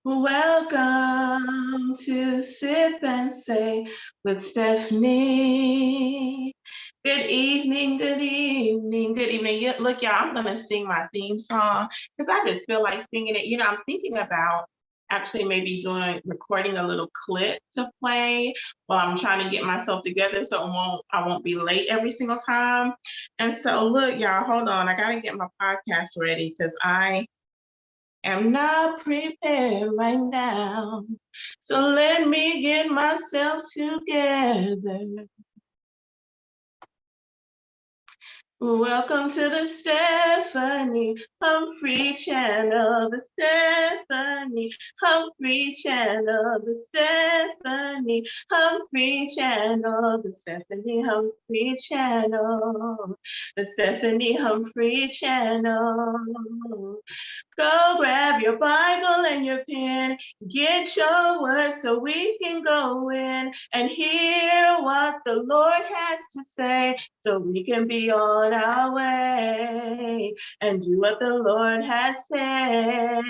Welcome to Sip and Say with Stephanie. Good evening, good evening, good evening. Look, y'all, I'm going to sing my theme song because I just feel like singing it. I'm thinking about actually maybe recording a little clip to play while I'm trying to get myself together so I won't be late every single time. And so, look, y'all, hold on. I got to get my podcast ready because I am not prepared right now. So let me get myself together. Welcome to the Stephanie Humphrey channel, the Stephanie Humphrey channel, the Stephanie Humphrey channel, the Stephanie Humphrey channel, the Stephanie Humphrey channel. Go grab your Bible and your pen, get your words so we can go in and hear what the Lord has to say so we can be on our way and do what the Lord has said.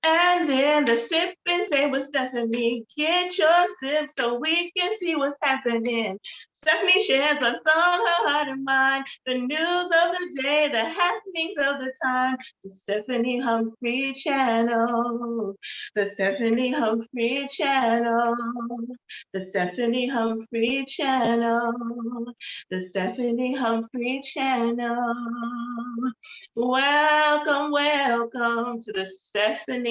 And then the Sip and Say with Stephanie. Get your sip so we can see what's happening. Stephanie shares what's on her heart and mind, the news of the day, the happenings of the time. The Stephanie Humphrey channel. The Stephanie Humphrey channel. The Stephanie Humphrey channel. The Stephanie Humphrey channel. Welcome, welcome to the Stephanie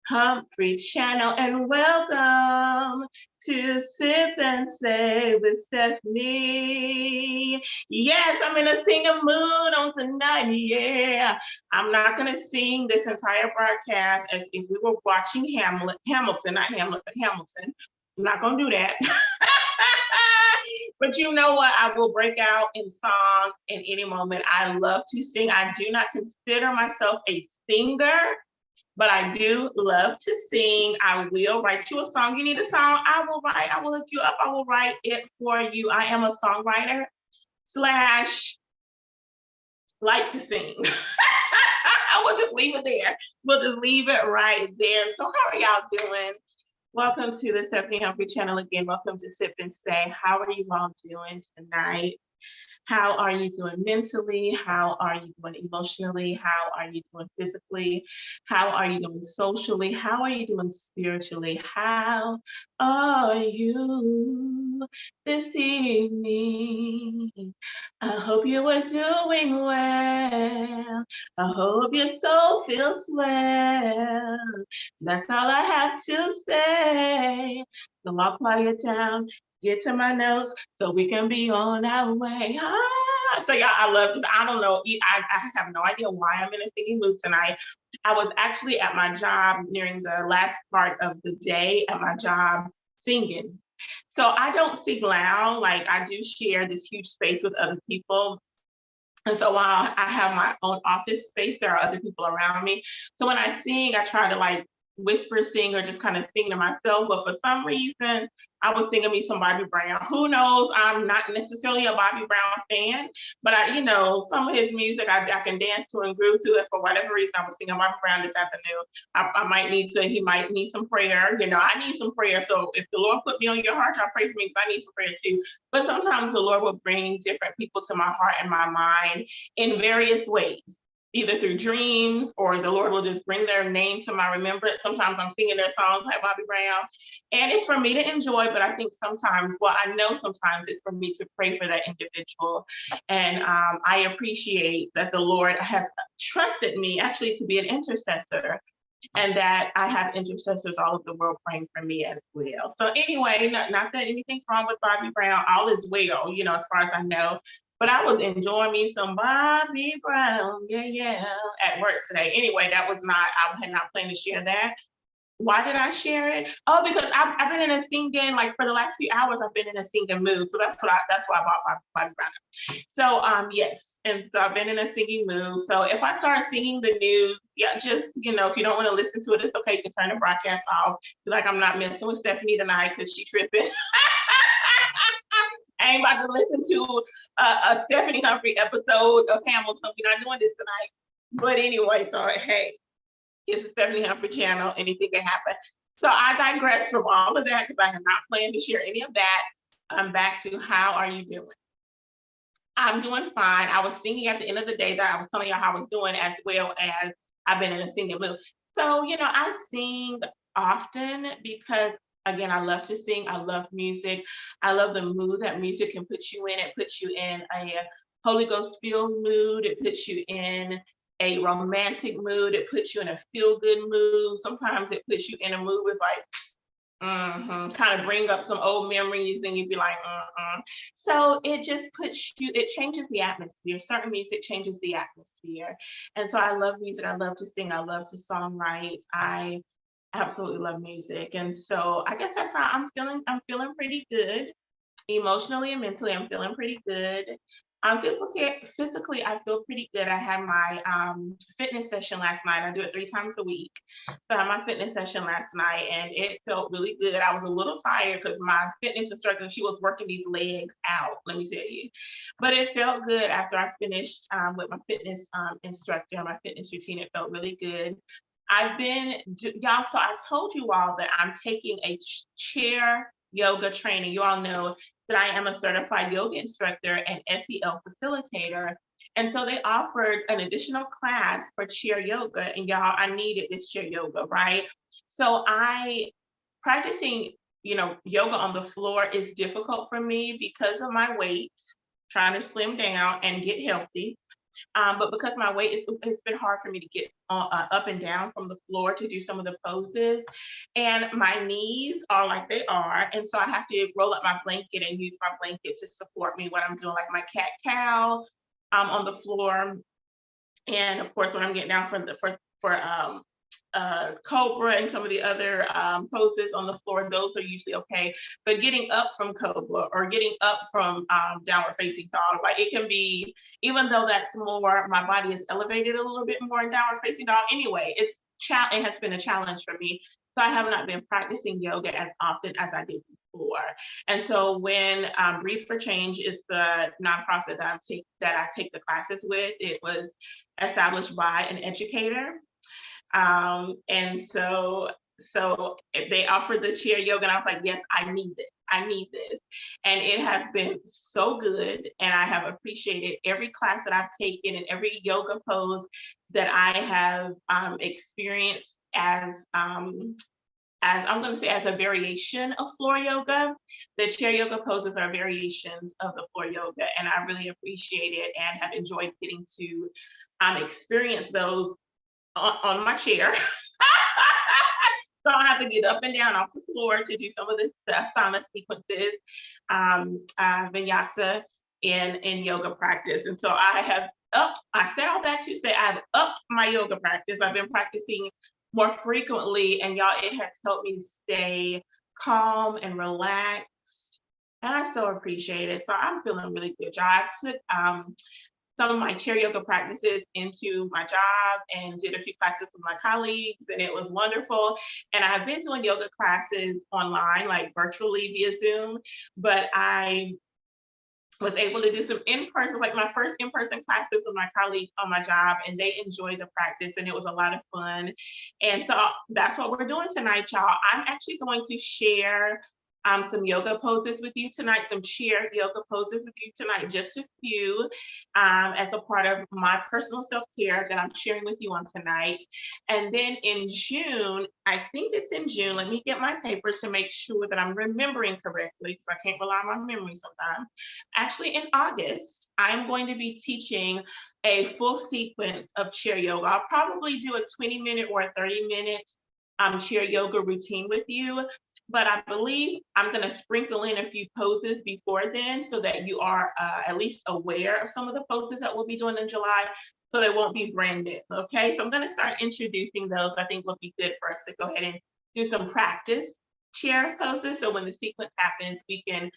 Humphrey channel, and welcome to Sip and Say with Stephanie. Yes, I'm in a singing mood on tonight. Yeah, I'm not gonna sing this entire broadcast as if we were watching Hamilton, not Hamlet, but Hamilton. I'm not gonna do that. But you know what? I will break out in song in any moment. I love to sing. I do not consider myself a singer, but I do love to sing. I will write you a song. You need a song? I will write. I will look you up. I will write it for you. I am a songwriter slash like to sing. I will just leave it there. We'll just leave it right there. So how are y'all doing? Welcome to the Stephanie Humphrey channel again. Welcome to Sip and Say. How are you all doing tonight? How are you doing mentally? How are you doing emotionally? How are you doing physically? How are you doing socially? How are you doing spiritually? How are you this evening? I hope you are doing well. I hope your soul feels well. That's all I have to say. So I'll quiet down, get to my notes so we can be on our way. So yeah, I love this. I don't know. I have no idea why I'm in a singing mood tonight. I was actually at my job nearing the last part of the day at my job singing. So I don't sing loud. Like I do share this huge space with other people. And so while I have my own office space, there are other people around me. So when I sing, I try to like whisper sing or just kind of sing to myself. But for some reason, I was singing me some Bobby Brown. Who knows? I'm not necessarily a Bobby Brown fan, but some of his music I can dance to and groove to it. For whatever reason, I was singing Bobby Brown this afternoon. He might need some prayer. I need some prayer. So if the Lord put me on your heart, y'all pray for me because I need some prayer too. But sometimes the Lord will bring different people to my heart and my mind in various ways, either through dreams or the Lord will just bring their name to my remembrance. Sometimes I'm singing their songs like Bobby Brown, and it's for me to enjoy, but I think sometimes it's for me to pray for that individual. And I appreciate that the Lord has trusted me actually to be an intercessor, and that I have intercessors all over the world praying for me as well. So anyway, not that anything's wrong with Bobby Brown, all is well, as far as I know. But I was enjoying me some Bobby Brown, yeah, at work today. Anyway, I had not planned to share that. Why did I share it? Oh, because I've been in a singing, like for the last few hours, I've been in a singing mood. So that's why I bought Bobby Brown. So yes, and so I've been in a singing mood. So if I start singing the news, yeah, just if you don't want to listen to it, it's okay. You can turn the broadcast off. Like I'm not messing with Stephanie tonight because she tripping. I ain't about to listen to a Stephanie Humphrey episode of Hamilton. We're not doing this tonight. But anyway, so hey, It's a Stephanie Humphrey channel. Anything can happen. So I digress from all of that because I have not planned to share any of that. I'm back to how are you doing? I'm doing fine. I was singing at the end of the day that I was telling y'all how I was doing, as well as I've been in a singing mood. So, I sing often because, again, I love to sing. I love music. I love the mood that music can put you in. It puts you in a Holy Ghost filled mood. It puts you in a romantic mood. It puts you in a feel good mood. Sometimes it puts you in a mood with like, kind of bring up some old memories and you'd be like, So it just puts you, it changes the atmosphere. Certain music changes the atmosphere. And so I love music. I love to sing. I love to songwrite. I absolutely love music. And so I guess that's how I'm feeling. I'm feeling pretty good. Emotionally and mentally, I'm feeling pretty good. Physically, I feel pretty good. I had my fitness session last night. I do it 3 times a week. So I had my fitness session last night, and it felt really good. I was a little tired because my fitness instructor, she was working these legs out, let me tell you. But it felt good after I finished with my fitness instructor, my fitness routine. It felt really good. Y'all, so I told you all that I'm taking a chair yoga training. You all know that I am a certified yoga instructor and SEL facilitator. And so they offered an additional class for chair yoga. And y'all, I needed this chair yoga, right? So practicing, yoga on the floor is difficult for me because of my weight, trying to slim down and get healthy. But because my weight it's been hard for me to get up and down from the floor to do some of the poses. And my knees are like they are. And so I have to roll up my blanket and use my blanket to support me when I'm doing like my cat cow on the floor. And of course, when I'm getting down for cobra and some of the other poses on the floor, those are usually okay. But getting up from cobra or getting up from downward facing dog, like it can be, even though that's more, my body is elevated a little bit more in downward facing dog anyway, it has been a challenge for me. So I have not been practicing yoga as often as I did before. And so when Breathe for Change is the nonprofit that I take the classes with, it was established by an educator. And so they offered the chair yoga, and I was like, yes, I need this. I need this. And it has been so good. And I have appreciated every class that I've taken and every yoga pose that I have experienced as I'm going to say as a variation of floor yoga. The chair yoga poses are variations of the floor yoga. And I really appreciate it and have enjoyed getting to experience those on my chair. So I have to get up and down off the floor to do some of the asana sequences, vinyasa in yoga practice. And so I said all that to say I've upped my yoga practice. I've been practicing more frequently, and y'all, it has helped me stay calm and relaxed. And I so appreciate it. So I'm feeling really good, y'all. I took some of my chair yoga practices into my job and did a few classes with my colleagues, and it was wonderful. And I've been doing yoga classes online, like virtually via Zoom, but I was able to do some in-person, like my first in-person classes with my colleagues on my job, and they enjoyed the practice and it was a lot of fun. And so that's what we're doing tonight, y'all. I'm actually going to share some yoga poses with you tonight, some chair yoga poses with you tonight, just a few, as a part of my personal self-care that I'm sharing with you on tonight. And then in June, I think it's in June, let me get my paper to make sure that I'm remembering correctly, because I can't rely on my memory sometimes. Actually, in August, I'm going to be teaching a full sequence of chair yoga. I'll probably do a 20-minute or a 30-minute chair yoga routine with you. But I believe I'm going to sprinkle in a few poses before then so that you are at least aware of some of the poses that we'll be doing in July, so they won't be brand new. Okay, so I'm going to start introducing those. I think will be good for us to go ahead and do some practice chair poses. So when the sequence happens, we can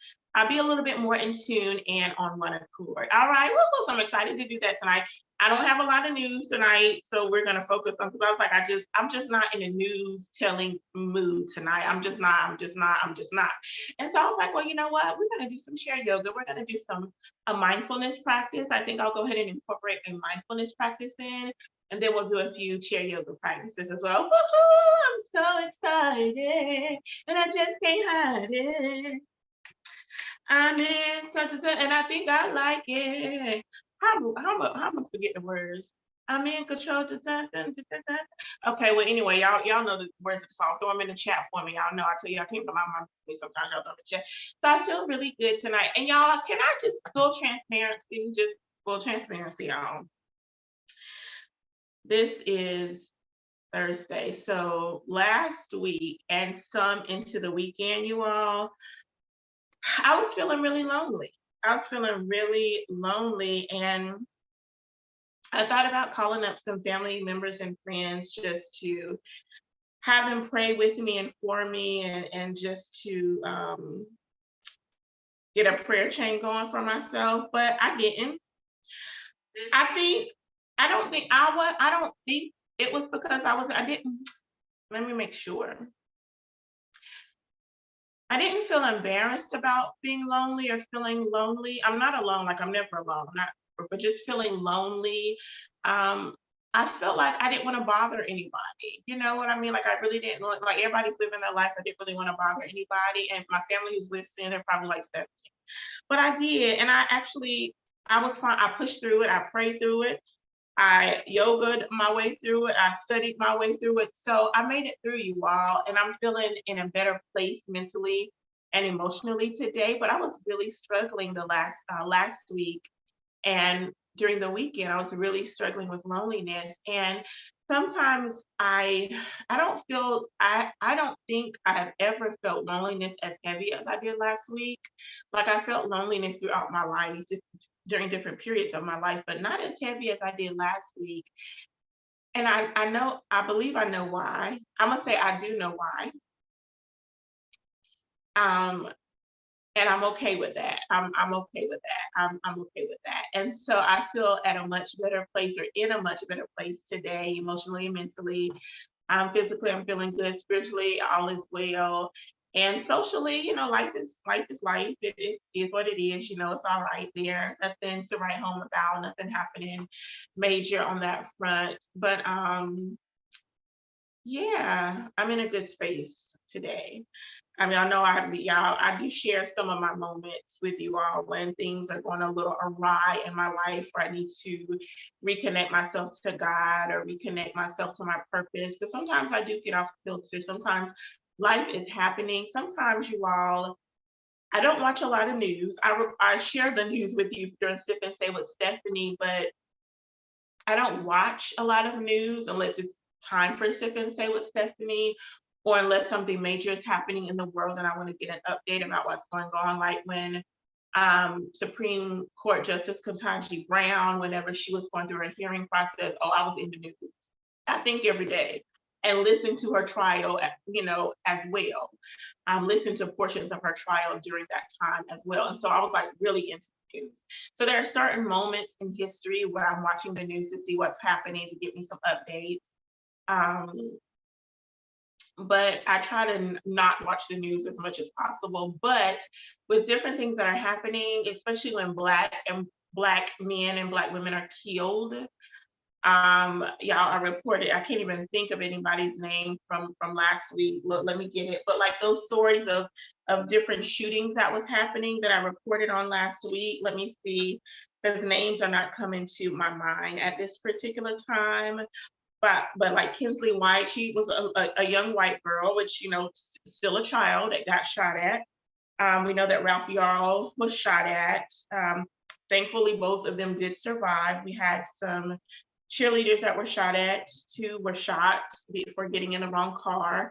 be a little bit more in tune and on one accord. All right, so I'm excited to do that tonight. I don't have a lot of news tonight, so we're gonna focus on, because I was like, I'm just not in a news telling mood tonight. I'm just not. And so I was like, well, you know what? We're gonna do some chair yoga. We're gonna do a mindfulness practice. I think I'll go ahead and incorporate a mindfulness practice in. And then we'll do a few chair yoga practices as well. Woo-hoo, I'm so excited, and I just can't hide it. I'm in such and such, and I think I like it. How am I forget the words? I'm in control. Okay, well, anyway, y'all know the words of the song. Throw them in the chat for me. Y'all know I tell you I can't rely on my voice. Sometimes y'all throw them in the chat. So I feel really good tonight. And y'all, can I just full transparency? Just full transparency, y'all. This is Thursday. So last week and some into the weekend, you all, I was feeling really lonely. I was feeling really lonely, and I thought about calling up some family members and friends just to have them pray with me and for me, and just to get a prayer chain going for myself. But I didn't. I think I don't think it was because I didn't. Let me make sure. I didn't feel embarrassed about being lonely or feeling lonely. I'm not alone, like I'm never alone, not, but just feeling lonely. I felt like I didn't want to bother anybody. You know what I mean? Like I really didn't want, like everybody's living their life. I didn't really want to bother anybody. And my family who's listening, they're probably like Stephanie. But I did. And I was fine. I pushed through it. I prayed through it. I yogaed my way through it. I studied my way through it. So I made it through, you all, and I'm feeling in a better place mentally and emotionally today. But I was really struggling the last week, and during the weekend, I was really struggling with loneliness. And sometimes I don't think I have ever felt loneliness as heavy as I did last week. Like I felt loneliness throughout my life, during different periods of my life, but not as heavy as I did last week. And I believe I know why. I'm gonna say I do know why. Um, and I'm okay with that. I'm okay with that. I'm okay with that. And so I feel at a much better place, or in a much better place today, emotionally and mentally. Physically, I'm feeling good. Spiritually, all is well. And socially, life is life. It is what it is. It's all right there. Nothing to write home about. Nothing happening major on that front. But yeah, I'm in a good space today. I mean, I know I do share some of my moments with you all when things are going a little awry in my life, or I need to reconnect myself to God or reconnect myself to my purpose. Because sometimes I do get off kilter. Sometimes life is happening. Sometimes you all, I don't watch a lot of news. I share the news with you during Sip and Say with Stephanie, but I don't watch a lot of news unless it's time for Sip and Say with Stephanie, or unless something major is happening in the world and I want to get an update about what's going on. Like when Supreme Court Justice Ketanji Brown, whenever she was going through her hearing process, I was in the news. I think every day, and listen to her trial, as well. Listen to portions of her trial during that time as well. And so I was like really into the news. So there are certain moments in history where I'm watching the news to see what's happening, to get me some updates. But I try to not watch the news as much as possible. But with different things that are happening, especially when Black men and Black women are killed, I reported, I can't even think of anybody's name from last week. Look, let me get it. But like those stories of different shootings that was happening that I reported on last week. Let me see, because names are not coming to my mind at this particular time. But like Kinsley White, she was a young white girl, which still a child, that got shot at. We know that Ralph Yarl was shot at. Thankfully, both of them did survive. We had some cheerleaders that were shot at. 2 were shot for getting in the wrong car.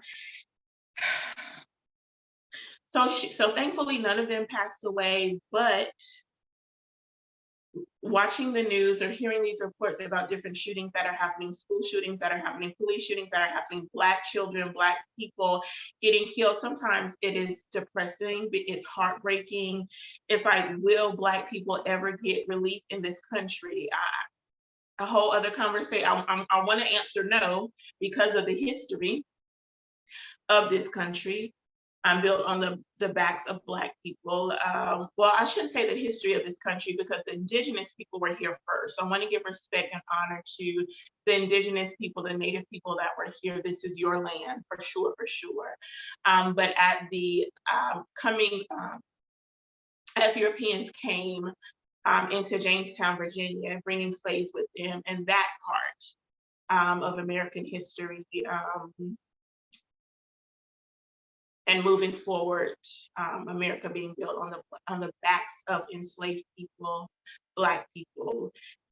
So thankfully, none of them passed away. But watching the news or hearing these reports about different shootings that are happening, school shootings that are happening, police shootings that are happening, Black children, Black people getting killed, sometimes it is depressing, it's heartbreaking. It's like, will Black people ever get relief in this country? A whole other conversation. I want to answer no, because of the history of this country. built on the backs of Black people. Well, I shouldn't say the history of this country because the indigenous people were here first. So I want to give respect and honor to the indigenous people, the native people that were here. This is your land for sure, for sure. But at the coming, as Europeans came into Jamestown, Virginia, bringing slaves with them, and that part of American history. And moving forward, America being built on the backs of enslaved people, Black people.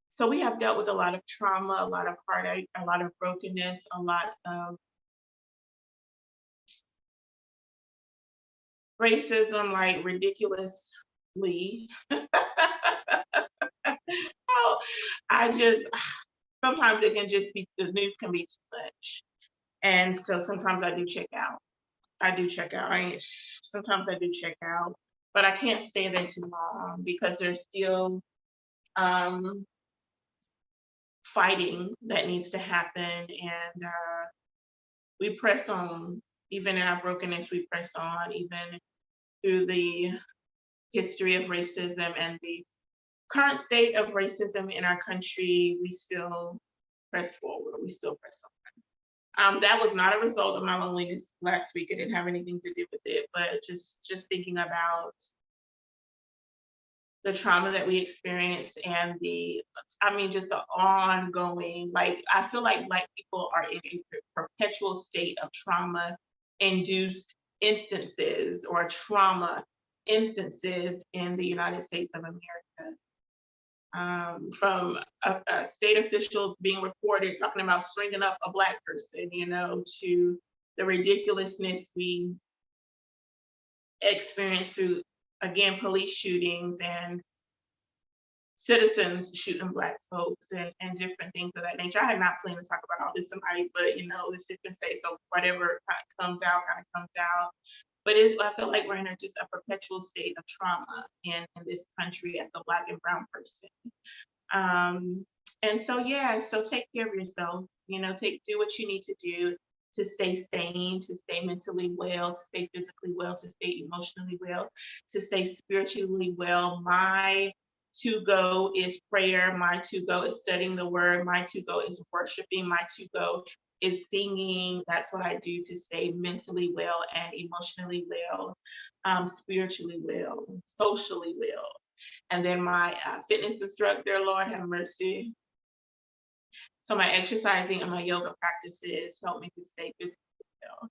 So we have dealt with a lot of trauma, a lot of heartache, a lot of brokenness, a lot of racism, like ridiculously. Oh, I just sometimes it can just be the news can be too much, and so sometimes I do check out. I do check out. Sometimes I do check out, but I can't stay there too long because there's still um, fighting that needs to happen, and we press on. Even in our brokenness, we press on. Even through the history of racism and the current state of racism in our country, we still press forward. We still press on. That was not a result of my loneliness last week. It didn't have anything to do with it, but just thinking about the trauma that we experienced and just the ongoing, like, I feel like Black people are in a perpetual state of trauma induced instances or trauma instances in the United States of America. From state officials being reported talking about stringing up a Black person, to the ridiculousness we experience through, again, police shootings and citizens shooting Black folks and different things of that nature. I had not planned to talk about all this tonight, but let's sip and say, so whatever kind of comes out. But I feel like we're in just a perpetual state of trauma in this country as a Black and brown person. And so, yeah, so take care of yourself, do what you need to do to stay sane, to stay mentally well, to stay physically well, to stay emotionally well, to stay spiritually well. My to go is prayer. My to go is studying the word. My to go is worshiping. My to go is singing. That's what I do to stay mentally well and emotionally well, spiritually well, socially well. And then my fitness instructor, Lord have mercy. So my exercising and my yoga practices help me to stay physically well.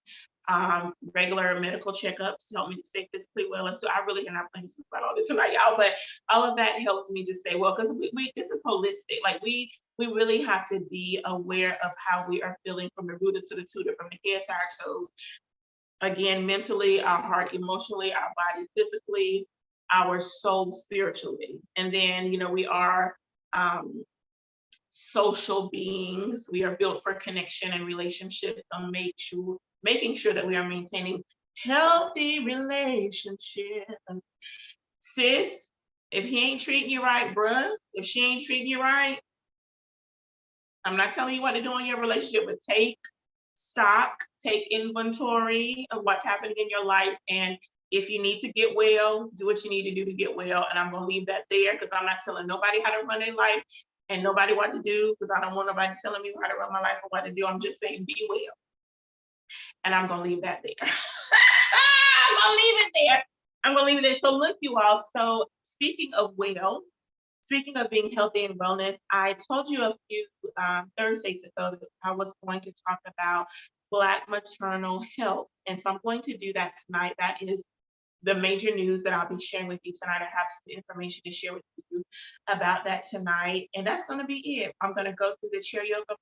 Regular medical checkups help me to stay physically well. And so I really am not planning to talk about all this tonight, y'all, but all of that helps me to stay well because we this is holistic. Like we really have to be aware of how we are feeling from the rooter to the tutor, from the head to our toes. Again, mentally, our heart, emotionally, our body, physically, our soul, spiritually. And then, we are social beings. We are built for connection and relationships. So making sure that we are maintaining healthy relationships. Sis, if he ain't treating you right, bruh, if she ain't treating you right, I'm not telling you what to do in your relationship, but take stock, take inventory of what's happening in your life. And if you need to get well, do what you need to do to get well. And I'm going to leave that there because I'm not telling nobody how to run their life and nobody what to do because I don't want nobody telling me how to run my life or what to do. I'm just saying be well. And I'm going to leave that there. I'm going to leave it there. I'm going to leave it there. So look, you all. So speaking of well, speaking of being healthy and wellness, I told you a few Thursdays ago that I was going to talk about Black maternal health. And so I'm going to do that tonight. That is the major news that I'll be sharing with you tonight. I have some information to share with you about that tonight. And that's going to be it. I'm going to go through the chair yoga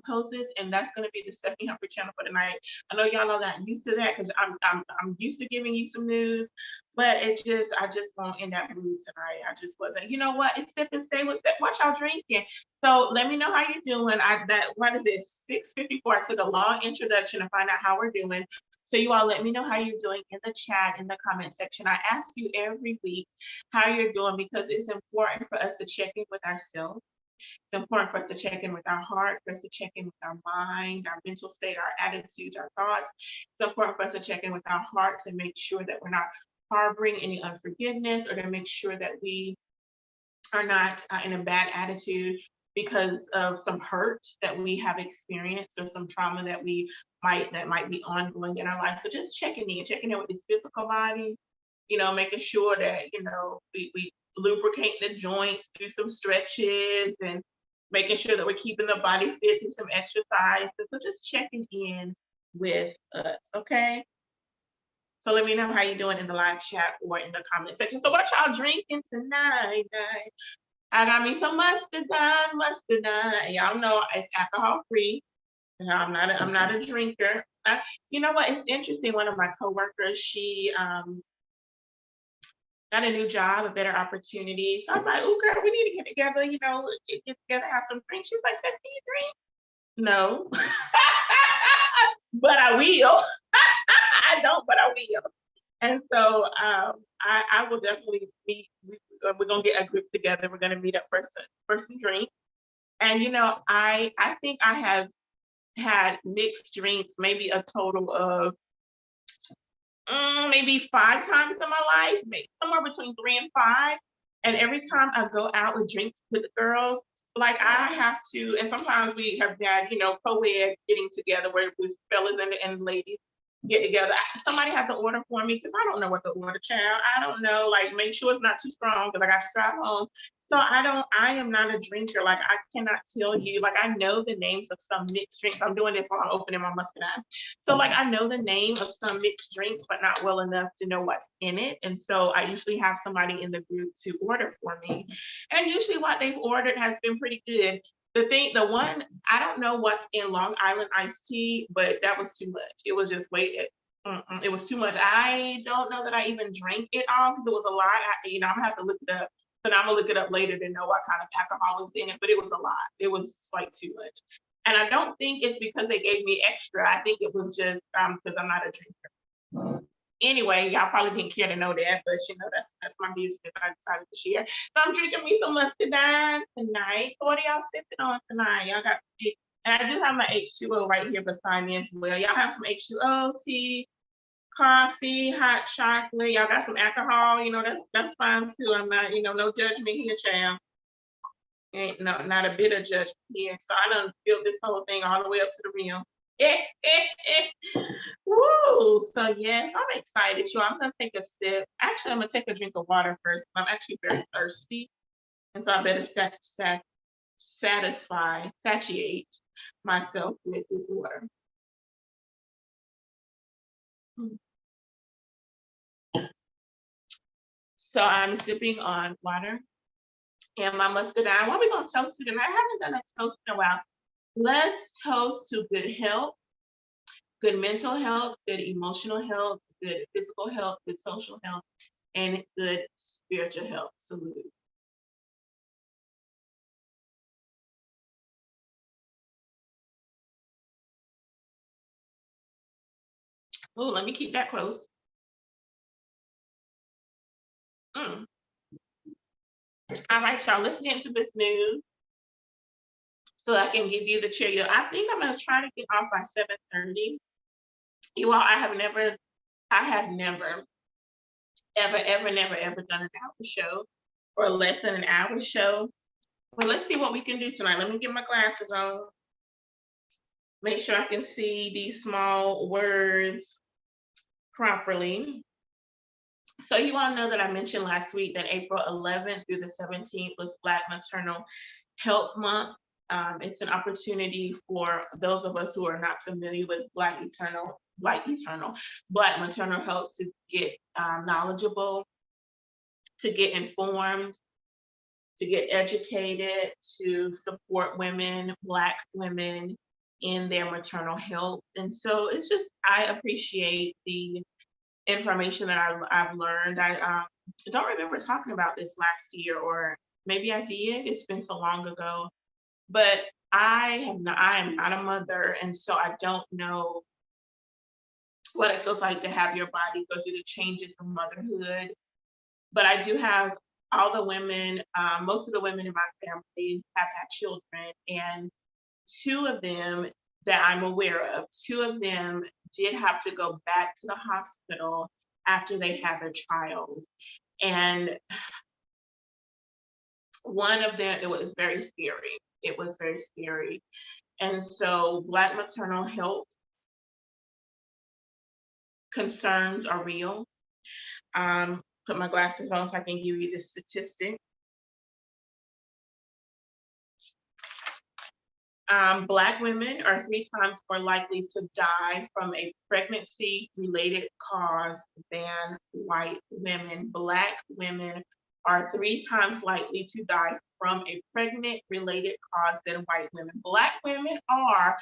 poses, and that's going to be the Stephanie Humphrey channel for tonight. I know y'all are not used to that because I'm used to giving you some news, but I just won't in that mood tonight. I just wasn't. You know what? It's sip and say what's that? What y'all drinking? So let me know how you're doing. What is it? 6:54. I took a long introduction to find out how we're doing. So you all let me know how you're doing in the chat, in the comment section. I ask you every week how you're doing because it's important for us to check in with ourselves. It's important for us to check in with our heart, for us to check in with our mind, our mental state, our attitudes, our thoughts. It's important for us to check in with our hearts and make sure that we're not harboring any unforgiveness, or to make sure that we are not in a bad attitude because of some hurt that we have experienced, or some trauma that might be ongoing in our life. So just checking in with this physical body, making sure that, we lubricate the joints through some stretches, and making sure that we're keeping the body fit through some exercise. So just checking in with us, okay? So let me know how you're doing in the live chat or in the comment section. So what y'all drinking tonight? I got me some mustard. Y'all know it's alcohol free. I'm not a drinker. You know what? It's interesting. One of my coworkers, she got a new job, a better opportunity. So I was like, "Oh, girl, we need to get together. Get together, have some drinks." She's like, "Steph, can you drink?" No, but I will. I don't, but I will. And so I will definitely meet. We're gonna get a group together. We're gonna meet up for some drink. And I think I have had mixed drinks maybe a total of maybe 5 times in my life, maybe somewhere between 3 and 5. And every time I go out with drinks with the girls, like I have to, and sometimes we have had, co-ed getting together where with fellas and ladies get together. Somebody has to order for me because I don't know what to order, child. I don't know, like make sure it's not too strong because I got to drive home. So I am not a drinker. Like I cannot tell you, like I know the names of some mixed drinks. I'm doing this while I'm opening my muscadine. So like I know the name of some mixed drinks, but not well enough to know what's in it. And so I usually have somebody in the group to order for me. And usually what they've ordered has been pretty good. The one, I don't know what's in Long Island iced tea, but that was too much. It was just it was too much. I don't know that I even drank it all because it was a lot. I'm gonna have to look it up. So now I'm gonna look it up later to know what kind of alcohol was in it, but it was a lot. It was like too much. And I don't think it's because they gave me extra. I think it was just because I'm not a drinker. Anyway, y'all probably didn't care to know that, but that's my business. I decided to share. So I'm drinking me some muscadine tonight. So what are y'all sipping on tonight? Y'all got, and I do have my H2O right here beside me as well. Y'all have some H2O, tea, coffee, hot chocolate. Y'all got some alcohol. That's fine too. I'm not, no judgment here, child. Ain't not a bit of judgment here. So I done filled this whole thing all the way up to the rim. Woo! So yes, I'm excited. So I'm gonna take a sip. Actually, I'm gonna take a drink of water first. I'm actually very thirsty, and so I better satiate myself with this water. So I'm sipping on water and my muscadine. What are we gonna toast to tonight? I haven't done a toast in a while. Let's toast to good health, good mental health, good emotional health, good physical health, good social health, and good spiritual health. Salute. Oh, let me keep that close. Mm. All right, y'all, let's get into this news so I can give you the cheerio. I think I'm gonna try to get off by 7:30. You all, I have never, ever done an hour show or less than an hour show. Well, let's see what we can do tonight. Let me get my glasses on. Make sure I can see these small words properly. So you all know that I mentioned last week that April 11th through the 17th was Black Maternal Health Month. It's an opportunity for those of us who are not familiar with Black maternal health to get knowledgeable, to get informed, to get educated, to support women, Black women in their maternal health. And so it's just, I appreciate the information that I've learned. I don't remember talking about this last year, or maybe I did. It's been so long ago, but I am not a mother, and so I don't know what it feels like to have your body go through the changes of motherhood. But I do have all the women, most of the women in my family have had children, and two of them that I'm aware of, two of them did have to go back to the hospital after they had their child. And one of them, it was very scary. It was very scary. And so Black maternal health concerns are real. Put my glasses on so I can give you the statistic. Black women are 3 times more likely to die from a pregnancy-related cause than white women. Black women are 3 times likely to die from a pregnant-related cause than white women. Black women are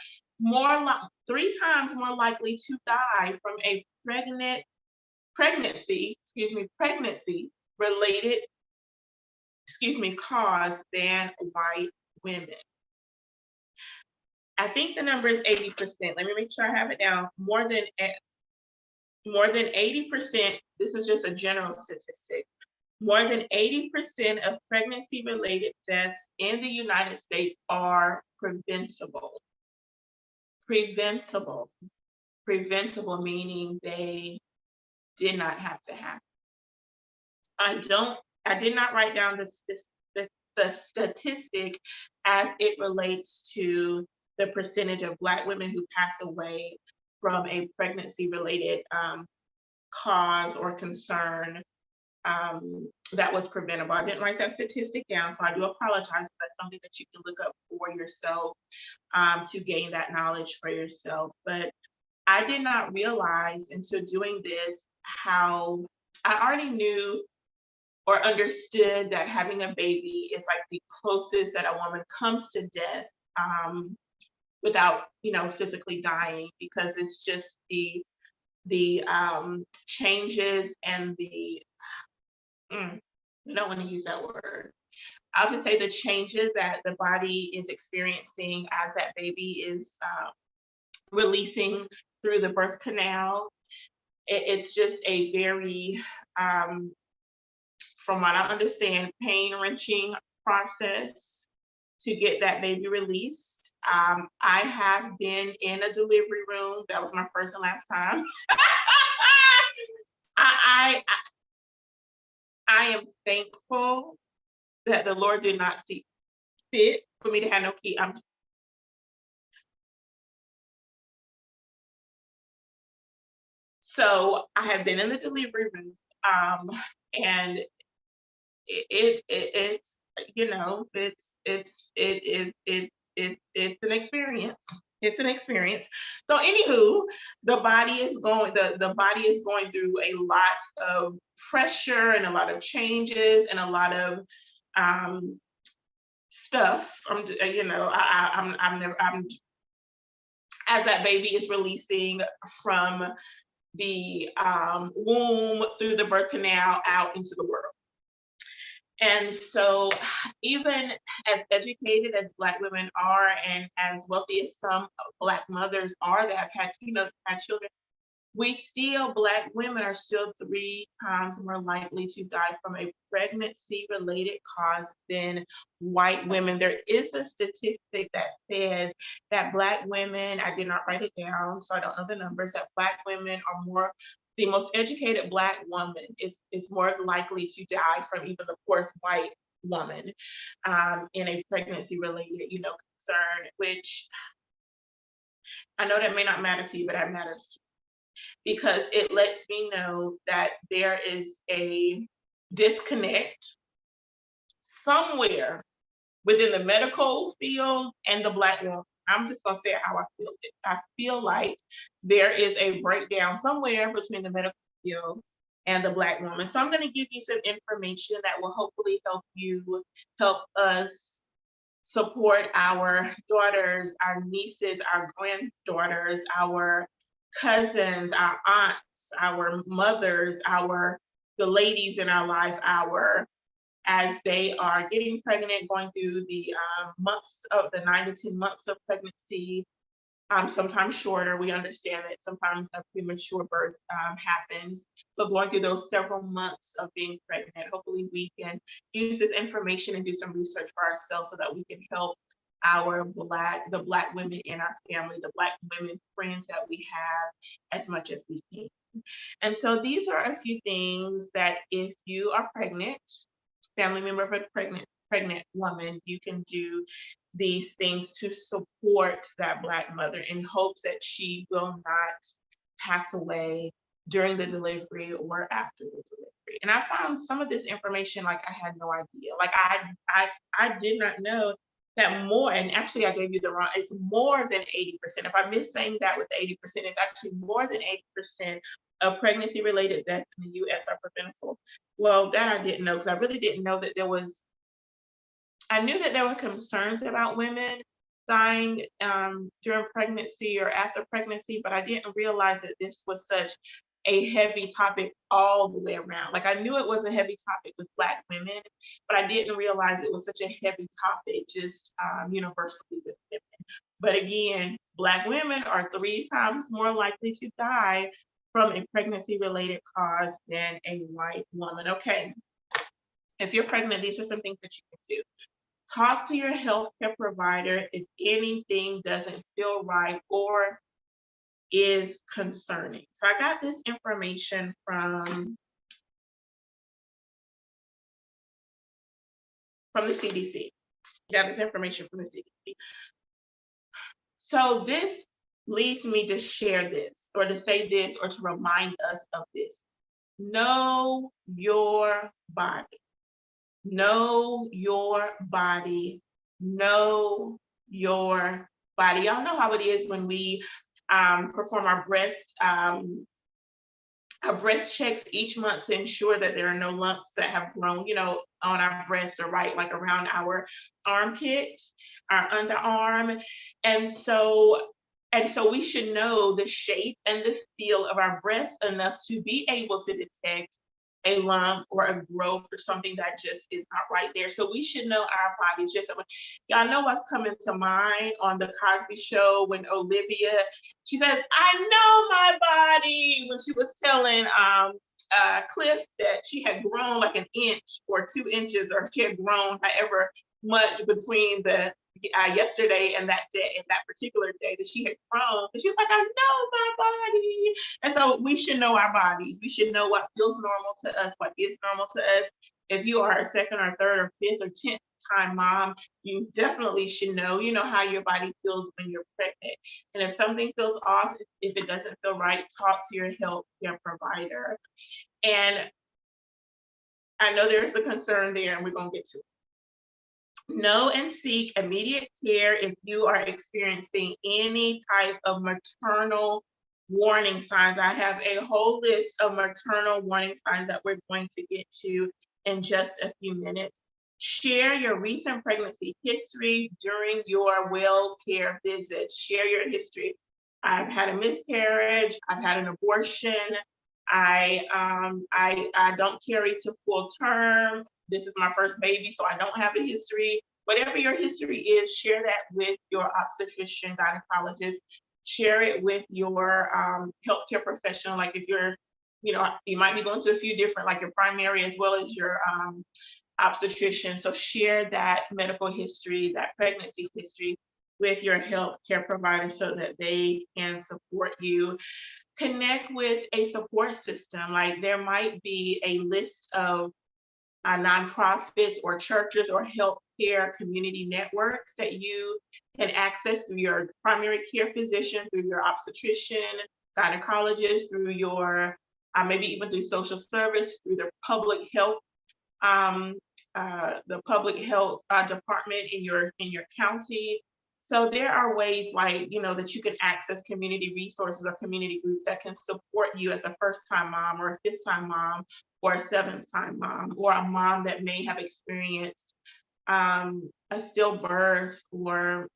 3 times more likely to die from a pregnancy-related cause than white women. I think the number is 80%. Let me make sure I have it down. More than 80%, this is just a general statistic. More than 80% of pregnancy-related deaths in the United States are preventable. Preventable meaning they did not have to happen. I did not write down the statistic as it relates to the percentage of Black women who pass away from a pregnancy-related cause or concern that was preventable. I didn't write that statistic down, so I do apologize. That's something that you can look up for yourself to gain that knowledge for yourself. But I did not realize until doing this how I already knew or understood that having a baby is like the closest that a woman comes to death without, physically dying, because it's just the changes and I don't want to use that word. I'll just say the changes that the body is experiencing as that baby is releasing through the birth canal. It's just a very, from what I understand, pain-wrenching process to get that baby released. I have been in a delivery room. That was my first and last time. I am thankful that the Lord did not see fit for me to have no kid. So I have been in the delivery room, and it's it's an experience. It's an experience. So anywho, the body is going through a lot of pressure and a lot of changes and a lot of stuff. As that baby is releasing from the womb through the birth canal out into the world. And so even as educated as Black women are, and as wealthy as some Black mothers are that have had, had children, Black women are still 3 times more likely to die from a pregnancy-related cause than white women. There is a statistic that says that Black women, I did not write it down, so I don't know the numbers, that Black women are the most educated Black woman is more likely to die from even the poorest white woman in a pregnancy-related, concern, which I know that may not matter to you, but that matters to me, because it lets me know that there is a disconnect somewhere within the medical field and the Black woman. I'm just gonna say how I feel it. I feel like there is a breakdown somewhere between the medical field and the Black woman. So I'm gonna give you some information that will hopefully help us support our daughters, our nieces, our granddaughters, our cousins, our aunts, our mothers, the ladies in our life, as they are getting pregnant, going through the months of the 9 to 10 months of pregnancy, sometimes shorter. We understand that sometimes a premature birth happens, but going through those several months of being pregnant, hopefully we can use this information and do some research for ourselves so that we can help the Black women in our family, the Black women friends that we have as much as we can. And so these are a few things that if you are pregnant, family member of a pregnant woman, you can do these things to support that Black mother in hopes that she will not pass away during the delivery or after the delivery. And I found some of this information like I had no idea. Like I did not know that more, and actually I gave you the wrong, it's more than 80%. If I miss saying that with the 80%, it's actually more than 80% of pregnancy related deaths in the US are preventable. Well, that I didn't know because I really didn't know that I knew that there were concerns about women dying during pregnancy or after pregnancy, but I didn't realize that this was such a heavy topic all the way around. Like I knew it was a heavy topic with Black women, but I didn't realize it was such a heavy topic just universally with women. But again, Black women are 3 times more likely to die from a pregnancy related cause than a white woman. Okay, if you're pregnant, these are some things that you can do. Talk to your healthcare provider if anything doesn't feel right or is concerning. So I got this information from the CDC. Got this information from the CDC. So this leads me to share this or to say this or to remind us of this. Know your body. Know your body. Know your body. Y'all know how it is when we perform our breast checks each month to ensure that there are no lumps that have grown, on our breast or right, like around our armpit, our underarm. And so we should know the shape and the feel of our breast enough to be able to detect a lump or a growth or something that just is not right there. So we should know our bodies. Just y'all know what's coming to mind on the Cosby Show when Olivia, she says, "I know my body," when she was telling Cliff that she had grown like an inch or 2 inches, or she had grown however much between the yesterday and that day, and that particular day that she had grown. And she was like, "I know my body." And so we should know our bodies. We should know what feels normal to us, what is normal to us. If you are a second or third or fifth or 10th time mom, you definitely should know, how your body feels when you're pregnant. And if something feels off, if it doesn't feel right, talk to your healthcare provider. And I know there's a concern there, and we're going to get to it. Know and seek immediate care if you are experiencing any type of maternal warning signs. I have a whole list of maternal warning signs that we're going to get to in just a few minutes. Share your recent pregnancy history during your well care visits. Share your history. I've had a miscarriage. I've had an abortion. I don't carry to full term. This is my first baby, so I don't have a history. Whatever your history is, share that with your obstetrician, gynecologist. Share it with your healthcare professional. Like if you're, you might be going to a few different, like your primary as well as your obstetrician. So share that medical history, that pregnancy history with your healthcare provider so that they can support you. Connect with a support system. Like there might be a list of nonprofits or churches or healthcare community networks that you can access through your primary care physician, through your obstetrician, gynecologist, through your maybe even through social service, through the public health department in your county. So there are ways like, that you can access community resources or community groups that can support you as a first-time mom or a fifth-time mom or a seventh-time mom or a mom that may have experienced a stillbirth or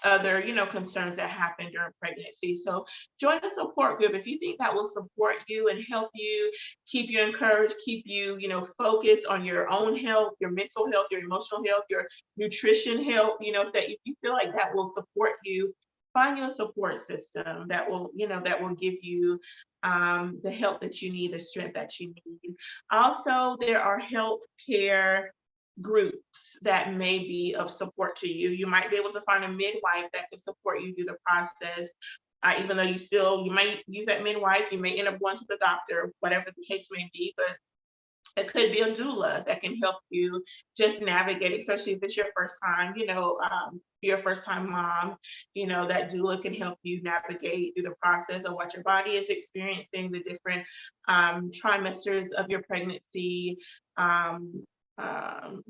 other, concerns that happen during pregnancy. So join a support group if you think that will support you and help you, keep you encouraged, keep you, focused on your own health, your mental health, your emotional health, your nutrition health, that if you feel like that will support you, find you a support system that will, that will give you the help that you need, the strength that you need. Also, there are health care groups that may be of support to you. You might be able to find a midwife that can support you through the process. Even though you might use that midwife, you may end up going to the doctor, whatever the case may be, but it could be a doula that can help you just navigate, especially if it's your first time, your first time mom, that doula can help you navigate through the process of what your body is experiencing, the different trimesters of your pregnancy, um, um,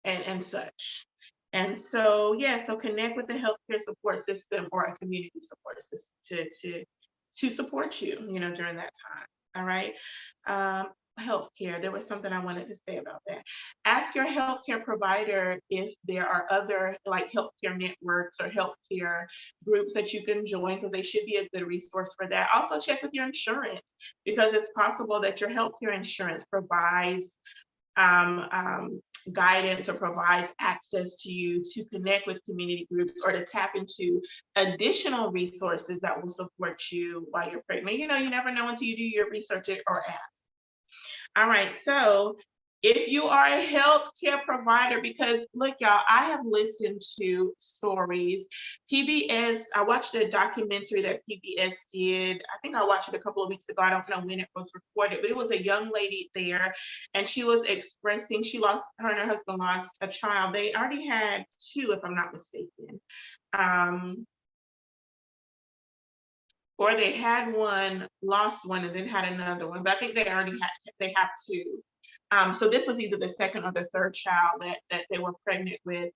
and such. And so, yeah, so connect with the healthcare support system or a community support system to support you, during that time. All right. Um, Healthcare. There was something I wanted to say about that. Ask your healthcare provider if there are other like healthcare networks or healthcare groups that you can join because they should be a good resource for that. Also, check with your insurance because it's possible that your healthcare insurance provides um, um, guidance or provides access to you to connect with community groups or to tap into additional resources that will support you while you're pregnant. You never know until you do your research or ask. All right, so if you are a healthcare provider, because look, y'all, I have listened to stories. PBS, I watched a documentary that PBS did. I think I watched it a couple of weeks ago. I don't know when it was recorded, but it was a young lady there, and she was expressing, her and her husband lost a child. They already had two, if I'm not mistaken. Or they had one, lost one, and then had another one. But I think they have two. So this was either the second or the third child that they were pregnant with.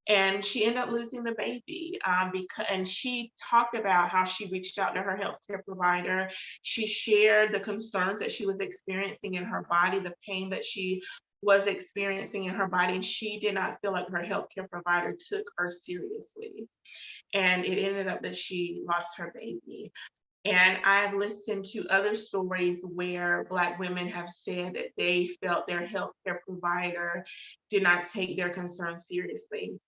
And she ended up losing the baby and she talked about how she reached out to her healthcare provider. She shared the concerns that she was experiencing in her body, the pain that she was experiencing in her body, and she did not feel like her healthcare provider took her seriously. And it ended up that she lost her baby. And I've listened to other stories where Black women have said that they felt their healthcare provider did not take their concerns seriously.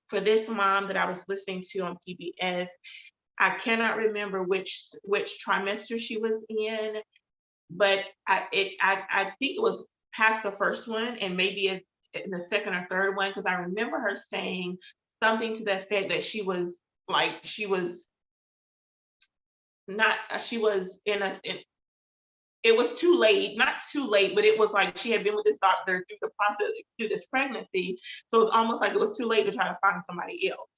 For this mom that I was listening to on PBS, I cannot remember which trimester she was in, but I think it was past the first one and maybe in the second or third one, because I remember her saying something to the effect that she was not she was it was too late, not too late, but it was like she had been with this doctor through the process, through this pregnancy. So it's almost like it was too late to try to find somebody else,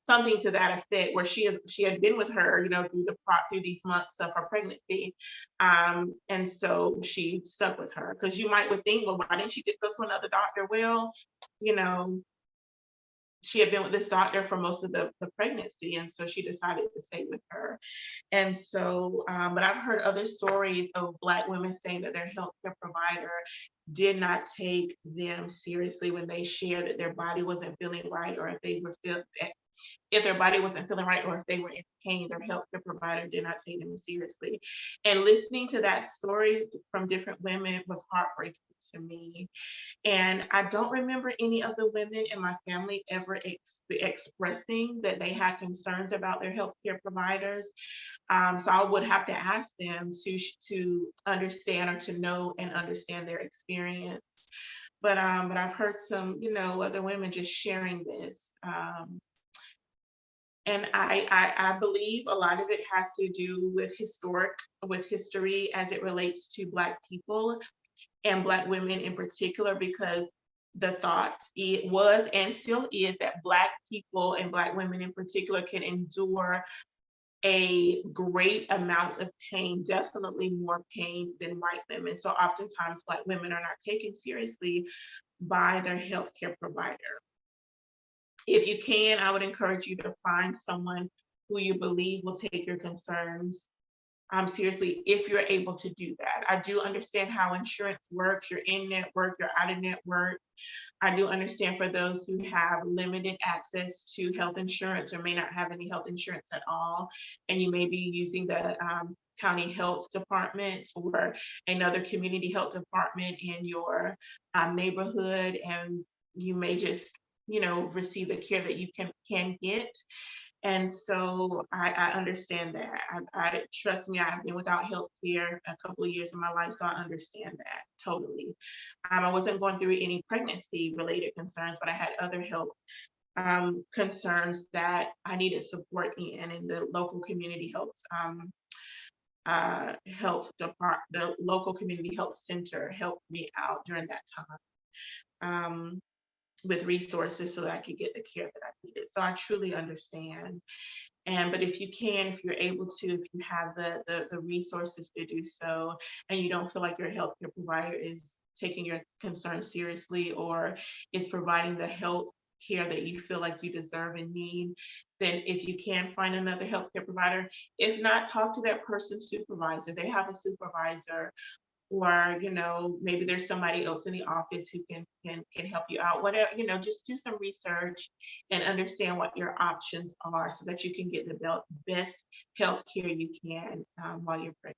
something to that effect, where she had been with her, through these months of her pregnancy. And so she stuck with her. Because you would think, well, why didn't she go to another doctor? Well, you know, she had been with this doctor for most of the pregnancy, and so she decided to stay with her. And so, but I've heard other stories of Black women saying that their healthcare provider did not take them seriously when they shared that their body wasn't feeling right, or if their body wasn't feeling right, or if they were in pain, their healthcare provider did not take them seriously. And listening to that story from different women was heartbreaking to me. And I don't remember any of the women in my family ever expressing that they had concerns about their healthcare providers. So I would have to ask them to understand, or to know and understand their experience. But I've heard some, other women just sharing this. And I believe a lot of it has to do with history as it relates to Black people and Black women in particular, because the thought it was and still is that Black people and Black women in particular can endure a great amount of pain, definitely more pain than white women. So oftentimes Black women are not taken seriously by their healthcare provider. If you can, I would encourage you to find someone who you believe will take your concerns seriously, if you're able to do that. I do understand how insurance works. You're in network, you're out of network. I do understand for those who have limited access to health insurance or may not have any health insurance at all, and you may be using the county health department or another community health department in your neighborhood, and you may just receive the care that you can get. And so I understand that. I trust me, I've been without health care a couple of years in my life, so I understand that totally. I wasn't going through any pregnancy related concerns, but I had other health concerns that I needed support in, and the local community health department, the local community health center helped me out during that time with resources so that I could get the care that I needed. So I truly understand. And but if you can, if you're able to, if you have the resources to do so, and you don't feel like your healthcare provider is taking your concerns seriously or is providing the health care that you feel like you deserve and need, then if you can find another healthcare provider, if not, talk to that person's supervisor. They have a supervisor, or maybe there's somebody else in the office who can help you out, whatever. Just do some research and understand what your options are so that you can get the best health care you can while you're pregnant.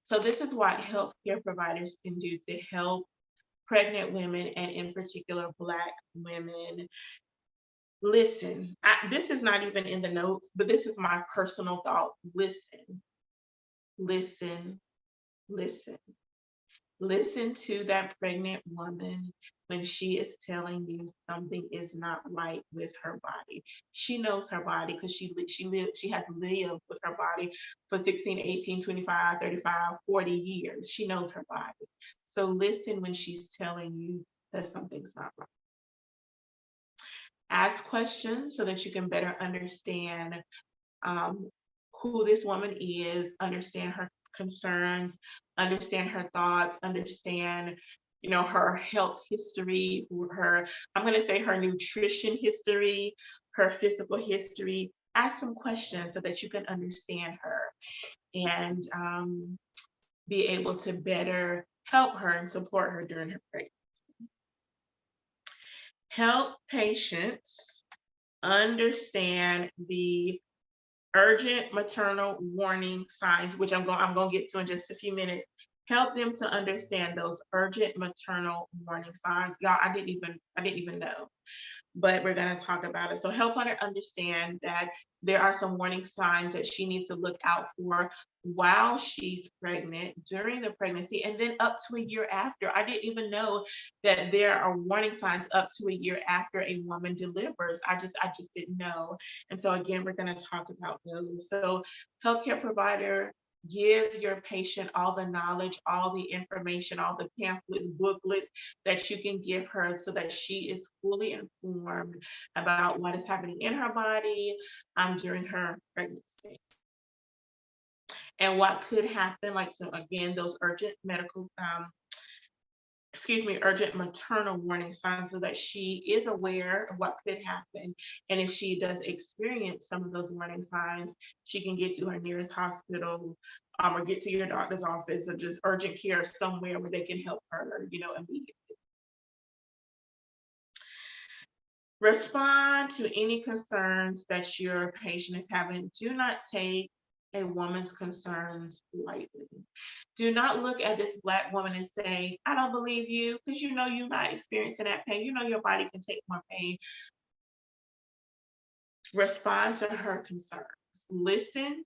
So this is what healthcare providers can do to help pregnant women, and in particular Black women. Listen, this is not even in the notes, but this is my personal thought. Listen, listen, listen. Listen to that pregnant woman when she is telling you something is not right with her body. She knows her body because she has lived with her body for 16, 18, 25, 35, 40 years. She knows her body. So listen when she's telling you that something's not right. Ask questions so that you can better understand um, who this woman is, understand her concerns, understand her thoughts, understand, her health history, I'm going to say her nutrition history, her physical history. Ask some questions so that you can understand her and be able to better help her and support her during her pregnancy. Help patients understand the urgent maternal warning signs, which I'm going to get to in just a few minutes. Help them to understand those urgent maternal warning signs. Y'all, I didn't even know, but we're going to talk about it. So help her understand that there are some warning signs that she needs to look out for while she's pregnant, during the pregnancy, and then up to a year after. I didn't even know that there are warning signs up to a year after a woman delivers. I just didn't know. And so again, we're going to talk about those. So healthcare provider, give your patient all the knowledge, all the information, all the pamphlets, booklets that you can give her so that she is fully informed about what is happening in her body during her pregnancy and what could happen. Like, so again, those urgent maternal warning signs so that she is aware of what could happen. And if she does experience some of those warning signs, she can get to her nearest hospital or get to your doctor's office or just urgent care somewhere where they can help her, immediately. Respond to any concerns that your patient is having. Do not take a woman's concerns lightly. Do not look at this Black woman and say, I don't believe you, because you're not experiencing that pain. Your body can take more pain. Respond to her concerns. Listen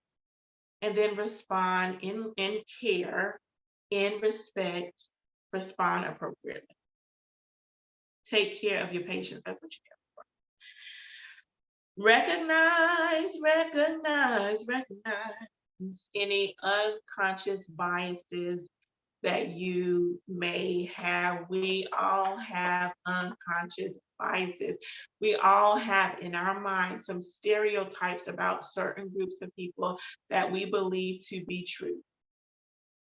and then respond in care, in respect, respond appropriately. Take care of your patients. That's what you do. Recognize any unconscious biases that you may have. We all have unconscious biases. We all have in our minds some stereotypes about certain groups of people that we believe to be true.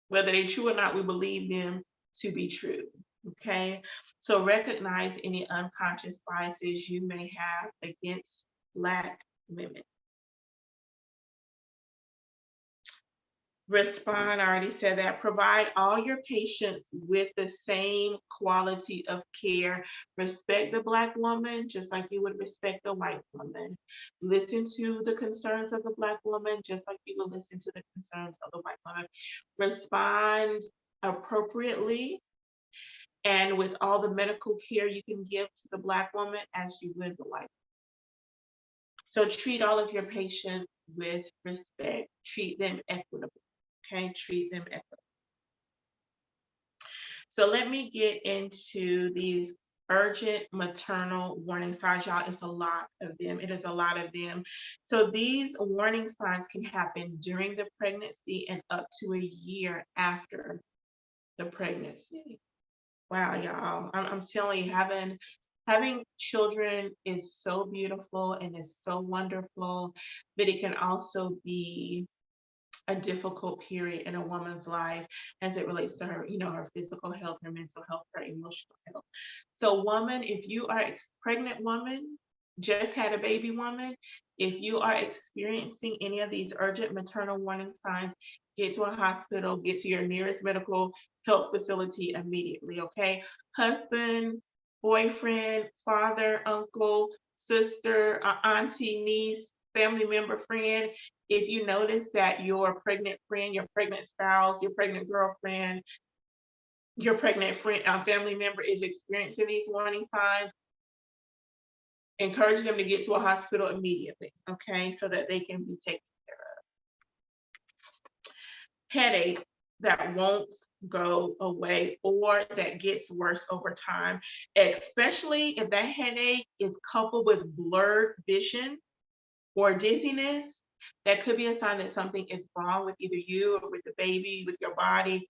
Whether they're true or not, we believe them to be true. Okay, so recognize any unconscious biases you may have against Black women. Respond, I already said that. Provide all your patients with the same quality of care. Respect the Black woman just like you would respect the white woman. Listen to the concerns of the Black woman just like you would listen to the concerns of the white woman. Respond appropriately and with all the medical care you can give to the Black woman as you would the white. So treat all of your patients with respect. Treat them equitably. Okay, treat them equitably. So let me get into these urgent maternal warning signs. Y'all, it's a lot of them. It is a lot of them. So these warning signs can happen during the pregnancy and up to a year after the pregnancy. Wow, y'all. I'm telling you, having children is so beautiful and is so wonderful, but it can also be a difficult period in a woman's life as it relates to her, her physical health, her mental health, her emotional health. So, woman, if you are pregnant woman, just had a baby woman, if you are experiencing any of these urgent maternal warning signs, get to a hospital, get to your nearest medical health facility immediately, okay? Husband, boyfriend, father, uncle, sister, auntie, niece, family member, friend, if you notice that your pregnant friend, your pregnant spouse, your pregnant girlfriend, your pregnant friend, family member is experiencing these warning signs, encourage them to get to a hospital immediately, okay, so that they can be taken care of. Headache that won't go away or that gets worse over time, especially if that headache is coupled with blurred vision or dizziness, that could be a sign that something is wrong with either you or with the baby, with your body.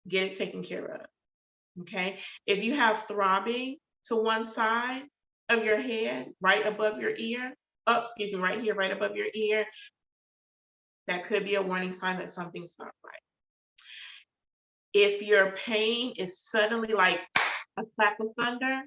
Get it taken care of. Okay. If you have throbbing to one side of your head, right above your ear, oh, excuse me, right here, right above your ear, that could be a warning sign that something's not right. If your pain is suddenly like a clap of thunder,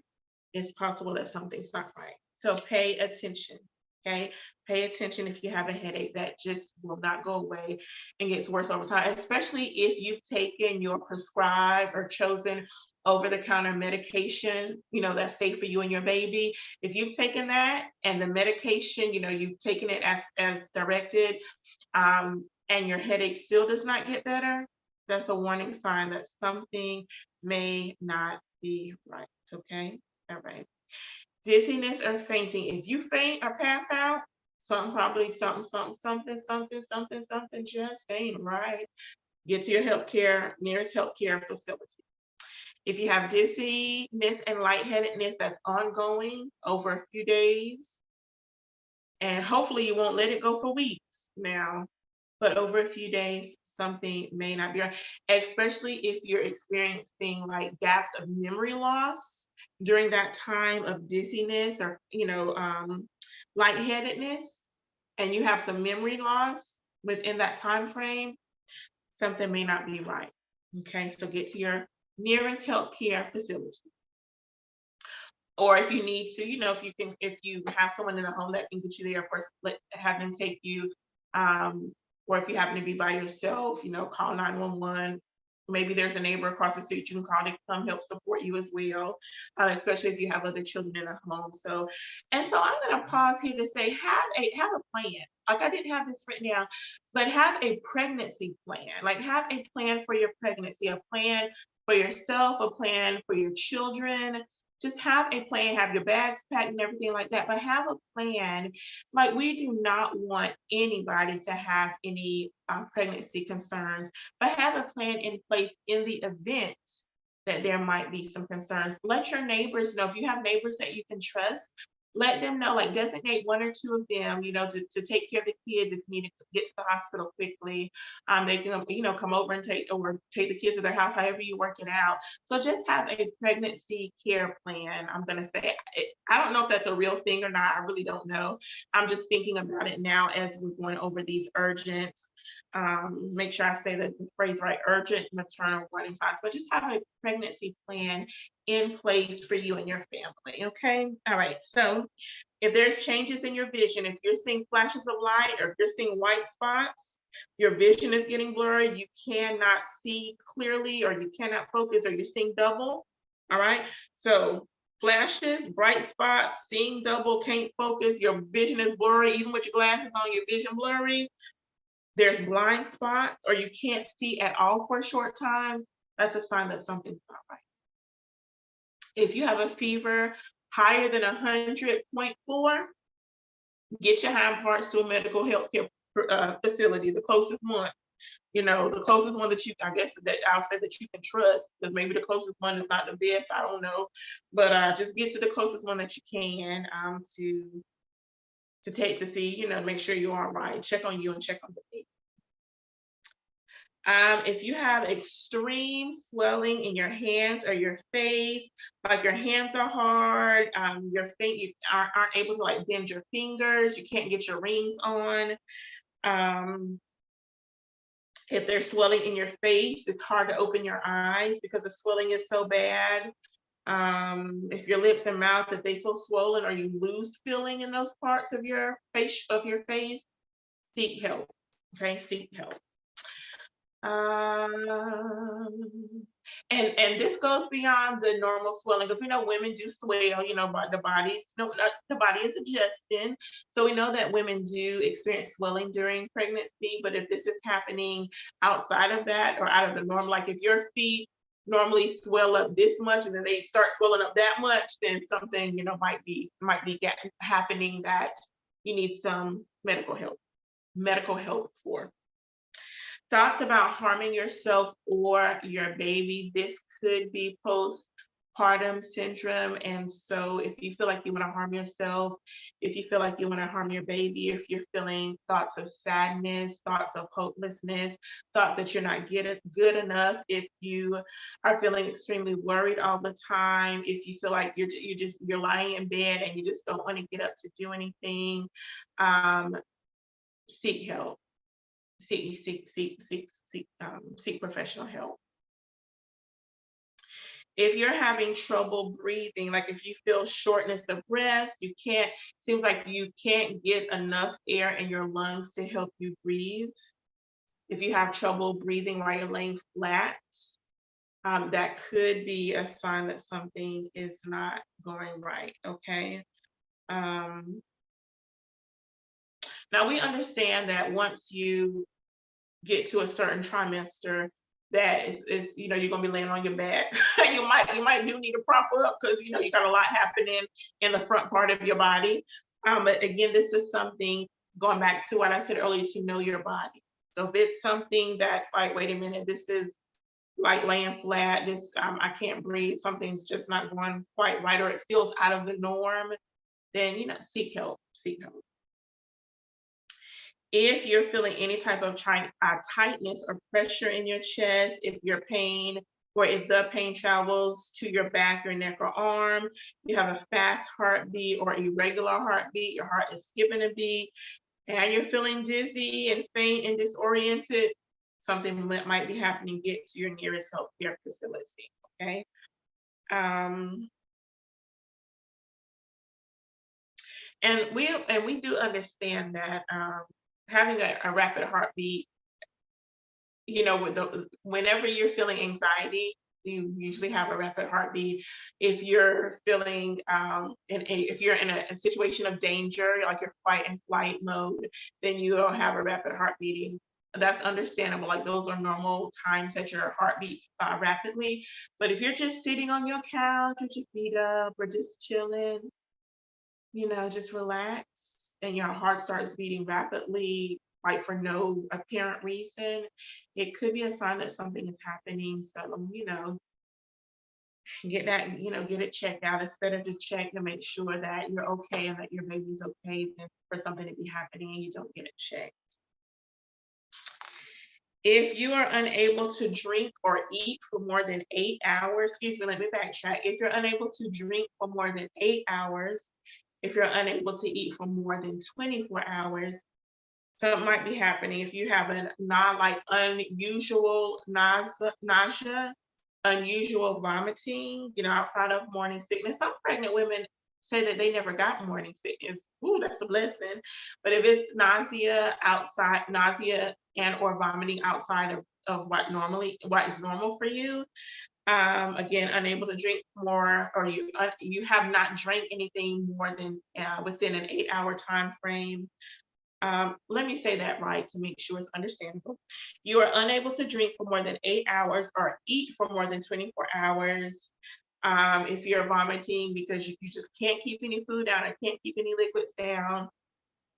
it's possible that something's not right. So pay attention. Okay. Pay attention if you have a headache that just will not go away and gets worse over time, especially if you've taken your prescribed or chosen over-the-counter medication, that's safe for you and your baby. If you've taken that and the medication, you've taken it as directed, and your headache still does not get better, that's a warning sign that something may not be right. Okay. All right. Dizziness or fainting. If you faint or pass out, something just ain't right. Get to your nearest healthcare facility. If you have dizziness and lightheadedness that's ongoing over a few days, and hopefully you won't let it go for weeks now, but over a few days, something may not be right, especially if you're experiencing like gaps of memory loss during that time of dizziness or, lightheadedness, and you have some memory loss within that time frame, something may not be right. Okay, so get to your nearest healthcare facility. Or if you need to, if you have someone in the home that can get you there first, have them take you. Or if you happen to be by yourself, call 911. Maybe there's a neighbor across the street you can call to come help support you as well, especially if you have other children in a home. So I'm going to pause here to say, have a plan. Like, I didn't have this written down, but have a pregnancy plan. Like, have a plan for your pregnancy, a plan for yourself, a plan for your children. Just have a plan, have your bags packed and everything like that, but have a plan. Like, we do not want anybody to have any pregnancy concerns, but have a plan in place in the event that there might be some concerns. Let your neighbors know. If you have neighbors that you can trust, let them know, like designate one or two of them, to take care of the kids if you need to get to the hospital quickly. They can, come over and take the kids to their house, however you work it out. So just have a pregnancy care plan. I'm going to say, I don't know if that's a real thing or not. I really don't know. I'm just thinking about it now as we're going over these urgent, make sure I say the phrase right, urgent maternal warning signs, but just have a pregnancy plan in place for you and your family. Okay. All right. So if there's changes in your vision, if you're seeing flashes of light or if you're seeing white spots, your vision is getting blurry, you cannot see clearly, or you cannot focus, or you're seeing double. All right. So flashes, bright spots, seeing double, can't focus, your vision is blurry, even with your glasses on, your vision blurry. There's blind spots, or you can't see at all for a short time. That's a sign that something's not right. If you have a fever higher than 100.4, Get your hind parts to a medical health care facility, the closest one. The closest one that I guess that I'll say that you can trust, because maybe the closest one is not the best. I don't know, but just get to the closest one that you can to take to see, make sure you're all right. Check on you and check on the baby. If you have extreme swelling in your hands or your face, like your hands are hard, you aren't able to like bend your fingers, you can't get your rings on. Um, if there's swelling in your face, it's hard to open your eyes because the swelling is so bad. If your lips and mouth, if they feel swollen or you lose feeling in those parts of your face, seek help. Okay, seek help. Um, and this goes beyond the normal swelling, because we know women do swell, but the body is adjusting. So we know that women do experience swelling during pregnancy, but if this is happening outside of that or out of the norm, like if your feet normally swell up this much and then they start swelling up that much, then something, happening that you need some medical help for. Thoughts about harming yourself or your baby. This could be postpartum syndrome. And so if you feel like you want to harm yourself, if you feel like you want to harm your baby, if you're feeling thoughts of sadness, thoughts of hopelessness, thoughts that you're not good enough, if you are feeling extremely worried all the time, if you feel like you're lying in bed and you just don't want to get up to do anything, seek help. Seek professional help. If you're having trouble breathing, like if you feel shortness of breath, seems like you can't get enough air in your lungs to help you breathe. If you have trouble breathing while you're laying flat, that could be a sign that something is not going right. Okay. Now we understand that once you get to a certain trimester, that is you're gonna be laying on your back. you might do need to prop up, because you got a lot happening in the front part of your body. But again, this is something, going back to what I said earlier, to know your body. So if it's something that's like, wait a minute, this is like laying flat, this I can't breathe, something's just not going quite right, or it feels out of the norm, then seek help. If you're feeling any type of tightness or pressure in your chest, if the pain travels to your back, your neck, or arm, you have a fast heartbeat or irregular heartbeat, your heart is skipping a beat, and you're feeling dizzy and faint and disoriented, something might be happening. Get to your nearest healthcare facility. Okay. And we do understand that having a rapid heartbeat, whenever you're feeling anxiety, you usually have a rapid heartbeat. If you're feeling if you're in a situation of danger, like your fight and flight mode, then you'll have a rapid heart beating. That's understandable. Like those are normal times that your heart beats rapidly. But if you're just sitting on your couch with your feet up or just chilling, just relax, and your heart starts beating rapidly, like for no apparent reason, it could be a sign that something is happening. So, get it checked out. It's better to check to make sure that you're okay and that your baby's okay than for something to be happening and you don't get it checked. If you are unable to drink or eat for more than 8 hours, excuse me, let me backtrack. If you're unable to drink for more than 8 hours, if you're unable to eat for more than 24 hours, something might be happening. If you have unusual nausea, unusual vomiting, outside of morning sickness. Some pregnant women say that they never got morning sickness. Ooh, that's a blessing. But if it's nausea and or vomiting outside of what is normal for you, again, unable to drink more, or you have not drank anything more than within an 8-hour time frame. Let me say that right to make sure it's understandable. You are unable to drink for more than 8 hours or eat for more than 24 hours. If you're vomiting because you just can't keep any food down or can't keep any liquids down,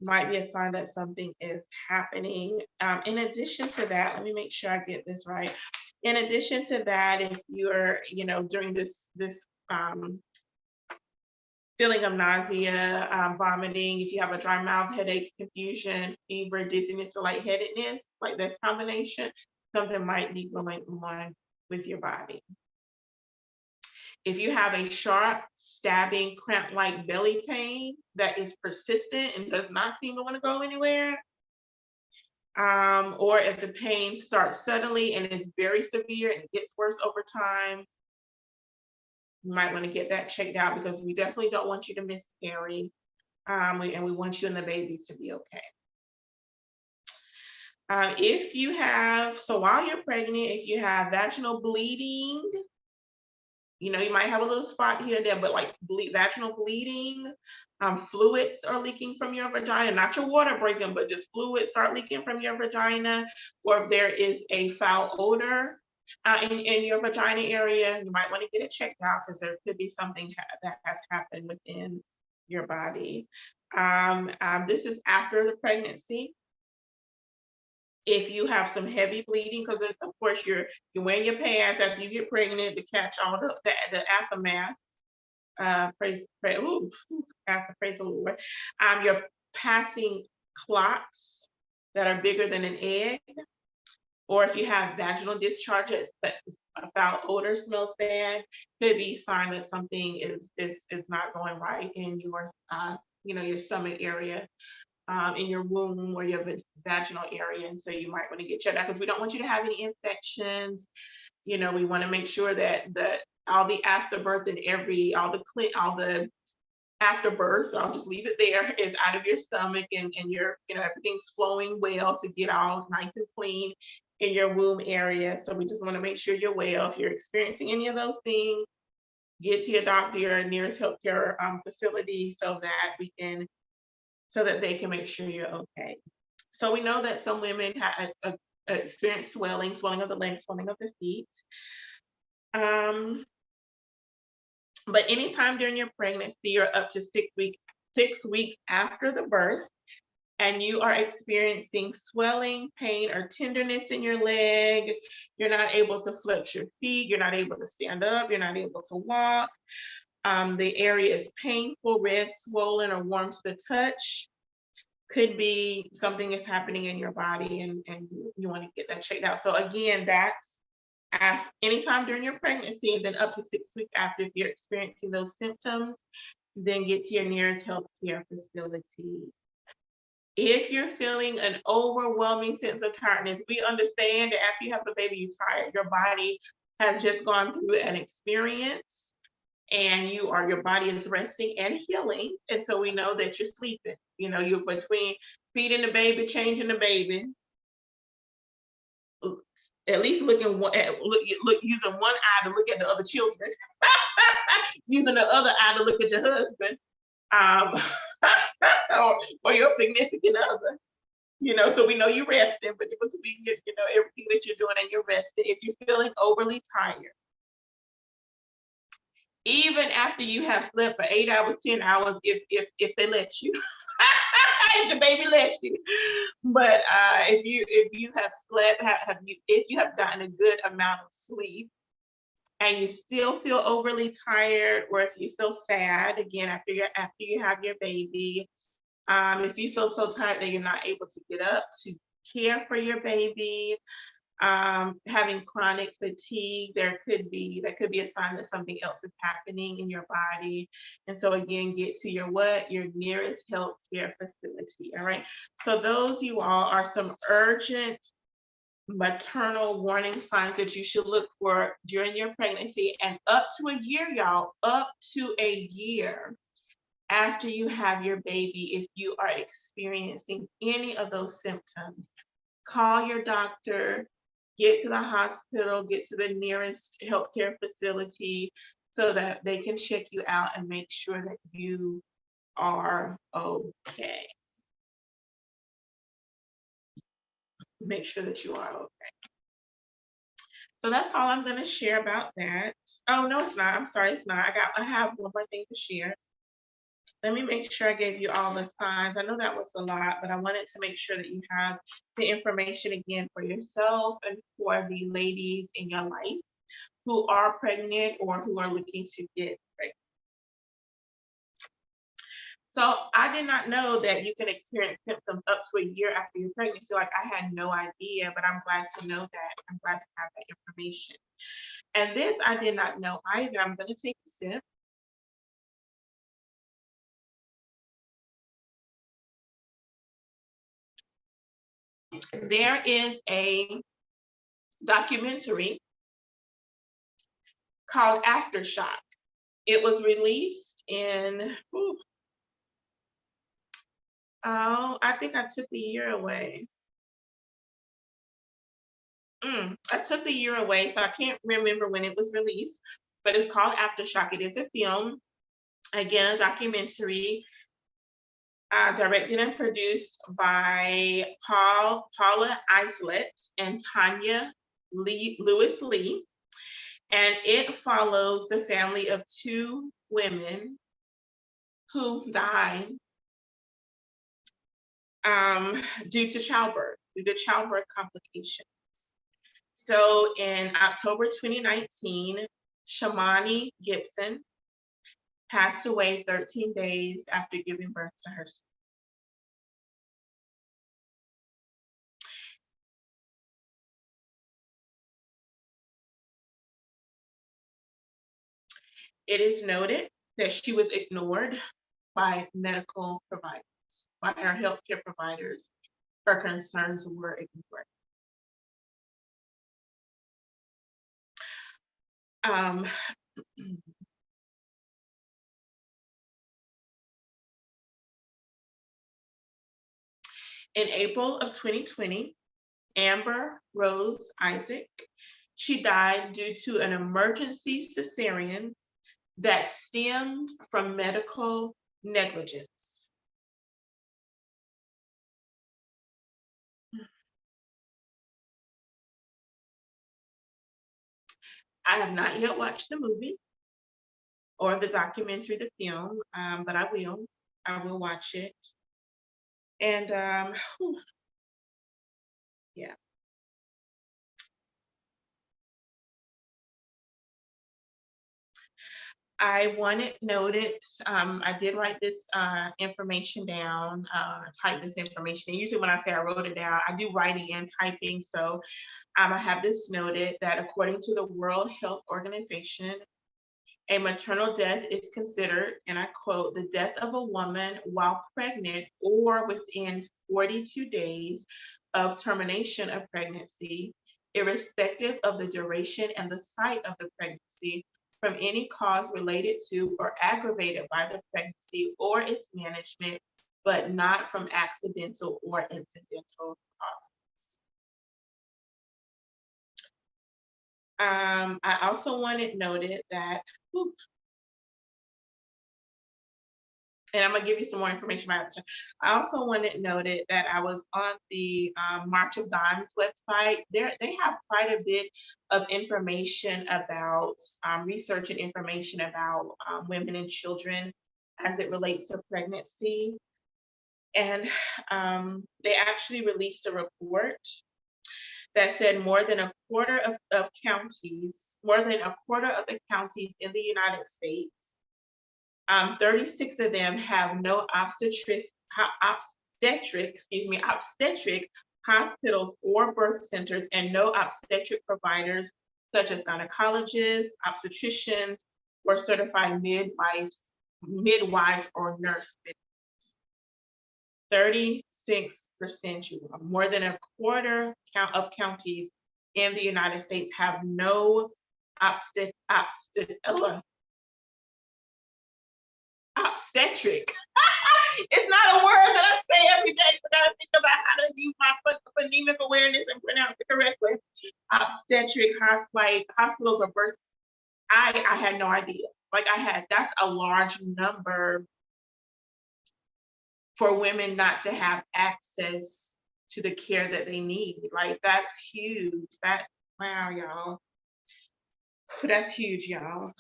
might be a sign that something is happening. In addition to that, let me make sure I get this right. In addition to that, if you're, during this feeling of nausea, vomiting, if you have a dry mouth, headaches, confusion, fever, dizziness, or lightheadedness, like this combination, something might be going on with your body. If you have a sharp, stabbing, cramp-like belly pain that is persistent and does not seem to want to go anywhere, or if the pain starts suddenly and is very severe and gets worse over time, you might want to get that checked out, because we definitely don't want you to miscarry, and we want you and the baby to be okay. If you have, so while you're pregnant, if you have vaginal bleeding, you might have a little spot here and there, but like vaginal bleeding, fluids are leaking from your vagina, not your water breaking, but just fluids start leaking from your vagina, or if there is a foul odor in your vagina area, you might want to get it checked out, because there could be something that has happened within your body. This is after the pregnancy. If you have some heavy bleeding, because of course you're wearing your pads after you get pregnant to catch all the aftermath. Praise the Lord. You're passing clots that are bigger than an egg, or if you have vaginal discharges, that a foul odor, smells bad, could be a sign that something is not going right in your your stomach area, in your womb or your vaginal area. And so you might want to get checked out, because we don't want you to have any infections. We want to make sure that all the afterbirth and all the afterbirth, I'll just leave it there, is out of your stomach, and your, everything's flowing well to get all nice and clean in your womb area. So we just want to make sure you're well. If you're experiencing any of those things, get to your doctor, your nearest healthcare facility, so that they can make sure you're okay. So we know that some women experience swelling of the legs, swelling of the feet. But anytime during your pregnancy, or up to 6 weeks after the birth, and you are experiencing swelling, pain, or tenderness in your leg, you're not able to flex your feet, you're not able to stand up, you're not able to walk, the area is painful, red, swollen, or warm to the touch, could be something is happening in your body, and you want to get that checked out. So again, that's anytime during your pregnancy, and then up to 6 weeks after, if you're experiencing those symptoms, then get to your nearest healthcare facility. If you're feeling an overwhelming sense of tiredness, we understand that after you have a baby, you're tired. Your body has just gone through an experience, and your body is resting and healing. And so we know that you're sleeping. You're between feeding the baby, changing the baby, at least using one eye to look at the other children, using the other eye to look at your husband, or your significant other. So we know you're resting, but between everything that you're doing and you're resting, if you're feeling overly tired, even after you have slept for 8 hours, 10 hours, if they let you, if the baby lets you, but if you have slept, if you have gotten a good amount of sleep, and you still feel overly tired, or if you feel sad, again, after you have your baby, if you feel so tired that you're not able to get up to care for your baby, having chronic fatigue, that could be a sign that something else is happening in your body. And so again, get to your nearest healthcare facility. All right. So those, you all, are some urgent maternal warning signs that you should look for during your pregnancy, and up to a year, y'all, up to a year after you have your baby. If you are experiencing any of those symptoms, call your doctor, get to the hospital, get to the nearest healthcare facility, so that they can check you out and make sure that you are okay. Make sure that you are okay. So that's all I'm going to share about that. Oh, no, it's not. I'm sorry, it's not. I have one more thing to share. Let me make sure I gave you all the signs. I know that was a lot, but I wanted to make sure that you have the information again for yourself and for the ladies in your life who are pregnant or who are looking to get pregnant. So I did not know that you can experience symptoms up to a year after your pregnancy. Like, I had no idea, but I'm glad to know that. I'm glad to have that information. And this I did not know either. I'm going to take a sip. There is a documentary called Aftershock. It was released in, I think I took the year away. I took the year away, so I can't remember when it was released, but it's called Aftershock. It is a film, again, a documentary, directed and produced by Paula Islet and Tanya Lewis Lee. And it follows the family of two women who died due to childbirth complications. So in October 2019, Shamani Gibson passed away 13 days after giving birth to her son. It is noted that she was ignored by medical providers, by her healthcare providers. Her concerns were ignored. In April of 2020, Amber Rose Isaac, she died due to an emergency cesarean that stemmed from medical negligence. I have not yet watched the movie or the documentary, the film, but I will. I will watch it. And yeah. I wanted noted, I did write this information down, type this information. And usually when I say I wrote it down, I do writing and typing. So I have this noted that according to the World Health Organization, a maternal death is considered, and I quote, the death of a woman while pregnant or within 42 days of termination of pregnancy, irrespective of the duration and the site of the pregnancy, from any cause related to or aggravated by the pregnancy or its management, but not from accidental or incidental causes. I also wanted noted that, and I'm gonna give you some more information about it. I also wanted noted that I was on the March of Dimes website. They have quite a bit of information about research and information about women and children as it relates to pregnancy. And they actually released a report that said more than a quarter of the counties in the United States, 36 of them have no obstetric hospitals or birth centers, and no obstetric providers such as gynecologists, obstetricians, or certified midwives or nurse midwives. 36%, more than a quarter of counties in the United States have no obstetric. It's not a word that I say every day, so I gotta think about how to use my phonemic awareness and pronounce it correctly. Obstetric hospitals or birth. I had no idea. That's a large number for women not to have access to the care that they need. Like, that's huge. Wow, y'all. That's huge, y'all.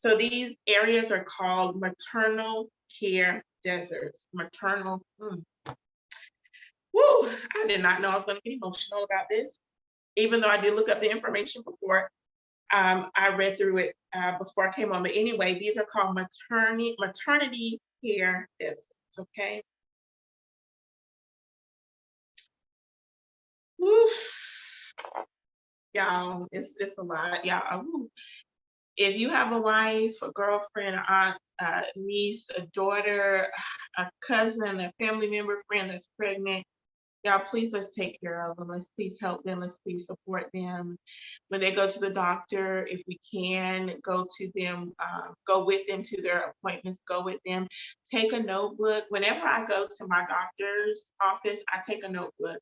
So these areas are called maternal care deserts. Woo, I did not know I was going to get emotional about this, even though I did look up the information before. I read through it before I came on. But anyway, these are called maternity care deserts. Okay. Woo. Y'all, it's a lot. Y'all, if you have a wife, a girlfriend, an aunt, a niece, a daughter, a cousin, a family member, friend that's pregnant, y'all, please let's take care of them. Let's please help them. Let's please support them. When they go to the doctor, if we can, go to them, go with them to their appointments, go with them. Take a notebook. Whenever I go to my doctor's office, I take a notebook.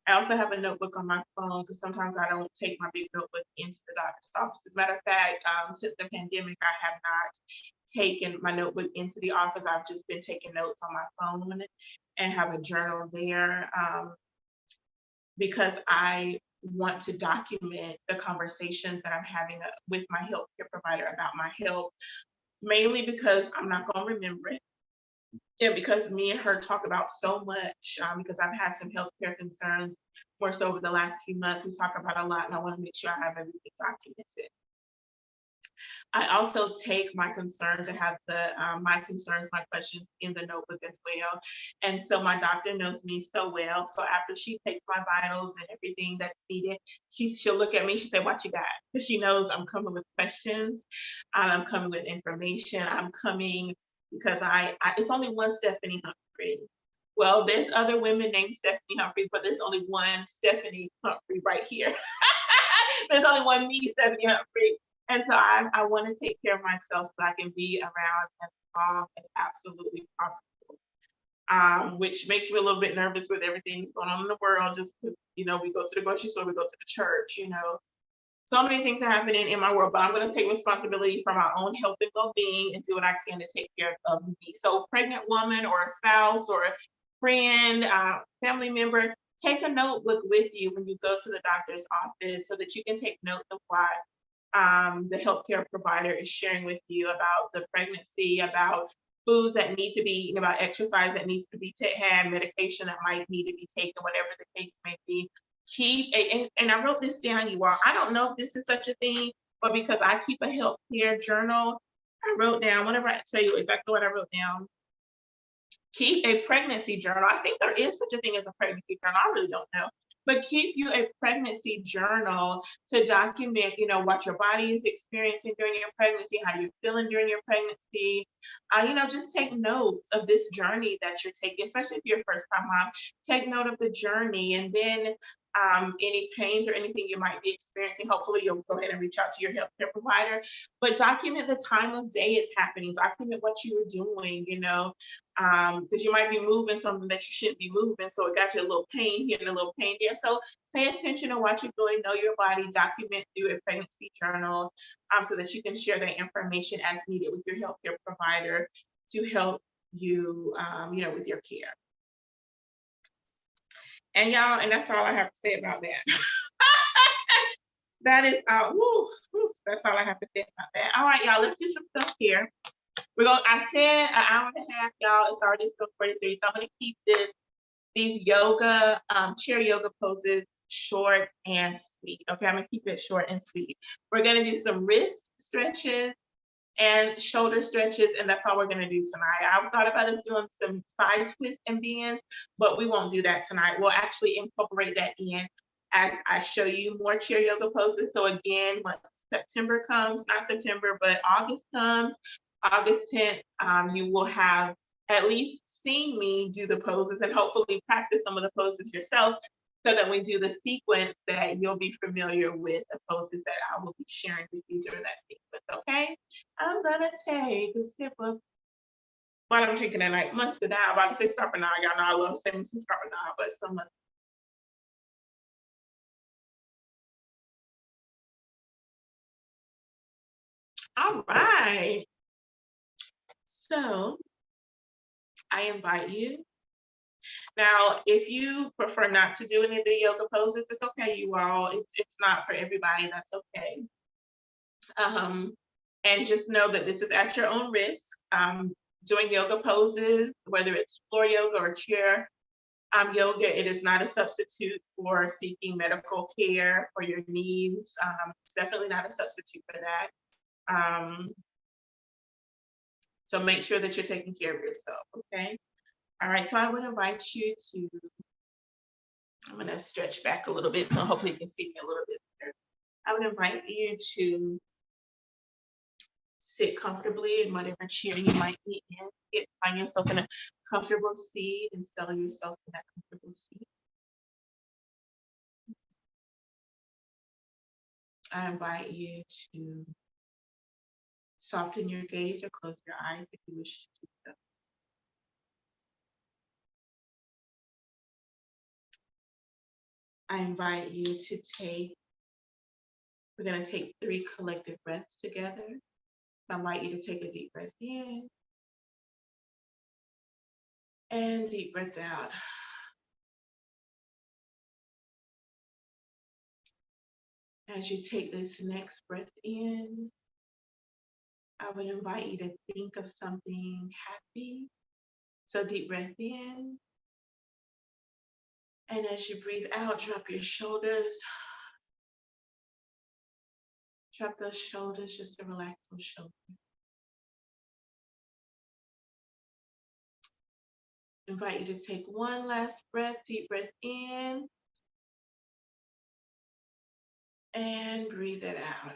I also have a notebook on my phone because sometimes I don't take my big notebook into the doctor's office. As a matter of fact, since the pandemic, I have not taken my notebook into the office. I've just been taking notes on my phone and have a journal there, because I want to document the conversations that I'm having with my healthcare provider about my health, mainly because I'm not going to remember it. And because me and her talk about so much, because I've had some healthcare concerns more so over the last few months, we talk about a lot, and I want to make sure I have everything documented. I also take my concerns and have my concerns, my questions in the notebook as well. And so my doctor knows me so well. So after she takes my vitals and everything that's needed, she'll look at me. She said, "What you got?" Because she knows I'm coming with questions. I'm coming with information. I'm coming because it's only one Stephanie Humphrey. Well, there's other women named Stephanie Humphrey, but there's only one Stephanie Humphrey right here. There's only one me, Stephanie Humphrey. And so I want to take care of myself so I can be around as long as absolutely possible. Which makes me a little bit nervous with everything that's going on in the world, just because, we go to the grocery store, we go to the church, so many things are happening in my world, but I'm going to take responsibility for my own health and well-being and do what I can to take care of me. So pregnant woman or a spouse or a friend, family member, take a notebook with you when you go to the doctor's office so that you can take note of what the healthcare provider is sharing with you about the pregnancy, about foods that need to be eaten, about exercise that needs to be had, medication that might need to be taken, whatever the case may be. And I wrote this down, you all. I don't know if this is such a thing, but because I keep a healthcare journal, I wrote down, whenever I tell you exactly what I wrote down, keep a pregnancy journal. I think there is such a thing as a pregnancy journal. I really don't know. But keep you a pregnancy journal to document, what your body is experiencing during your pregnancy, how you're feeling during your pregnancy. Just take notes of this journey that you're taking, especially if you're a first-time mom. Take note of the journey, and then any pains or anything you might be experiencing, hopefully you'll go ahead and reach out to your healthcare provider. But document the time of day it's happening. Document what you were doing, because you might be moving something that you shouldn't be moving. So it got you a little pain here and a little pain there. So pay attention to what you're doing, know your body, document through a pregnancy journal, so that you can share that information as needed with your healthcare provider to help you, with your care. And y'all, and that's all I have to say about that. That is that's all I have to say about that. All right, y'all, let's do some stuff here. I said an hour and a half, y'all. It's already still 43. So I'm gonna keep these yoga, chair yoga poses short and sweet. Okay, I'm gonna keep it short and sweet. We're gonna do some wrist stretches and shoulder stretches, and that's all we're gonna do tonight. I thought about us doing some side twists and bends, but we won't do that tonight. We'll actually incorporate that in as I show you more chair yoga poses. So again, when September comes, not September, but August comes, August 10th, you will have at least seen me do the poses and hopefully practice some of the poses yourself, so that when we do the sequence that you'll be familiar with the poses that I will be sharing with you during that sequence, okay? I'm gonna take a sip of what I'm drinking tonight. Mustard. I'm about to say Starpanade. Y'all know I love saying some Starpanade, but some mustard. All right. So I invite you. Now, if you prefer not to do any of the yoga poses, it's okay, you all. It's not for everybody. That's okay. And just know that this is at your own risk. Doing yoga poses, whether it's floor yoga or chair yoga, it is not a substitute for seeking medical care for your needs. It's definitely not a substitute for that. Um, so make sure that you're taking care of yourself, okay? All right, so I would invite you to, I'm gonna stretch back a little bit so hopefully you can see me a little bit better. I would invite you to sit comfortably in whatever chair you might be in. Find yourself in a comfortable seat and settle yourself in that comfortable seat. I invite you to soften your gaze or close your eyes if you wish to do so. I invite you to we're going to take 3 collective breaths together. I invite you to take a deep breath in and deep breath out. As you take this next breath in, I would invite you to think of something happy. So deep breath in. And as you breathe out, drop your shoulders. Drop those shoulders just to relax those shoulders. Invite you to take one last breath, deep breath in. And breathe it out.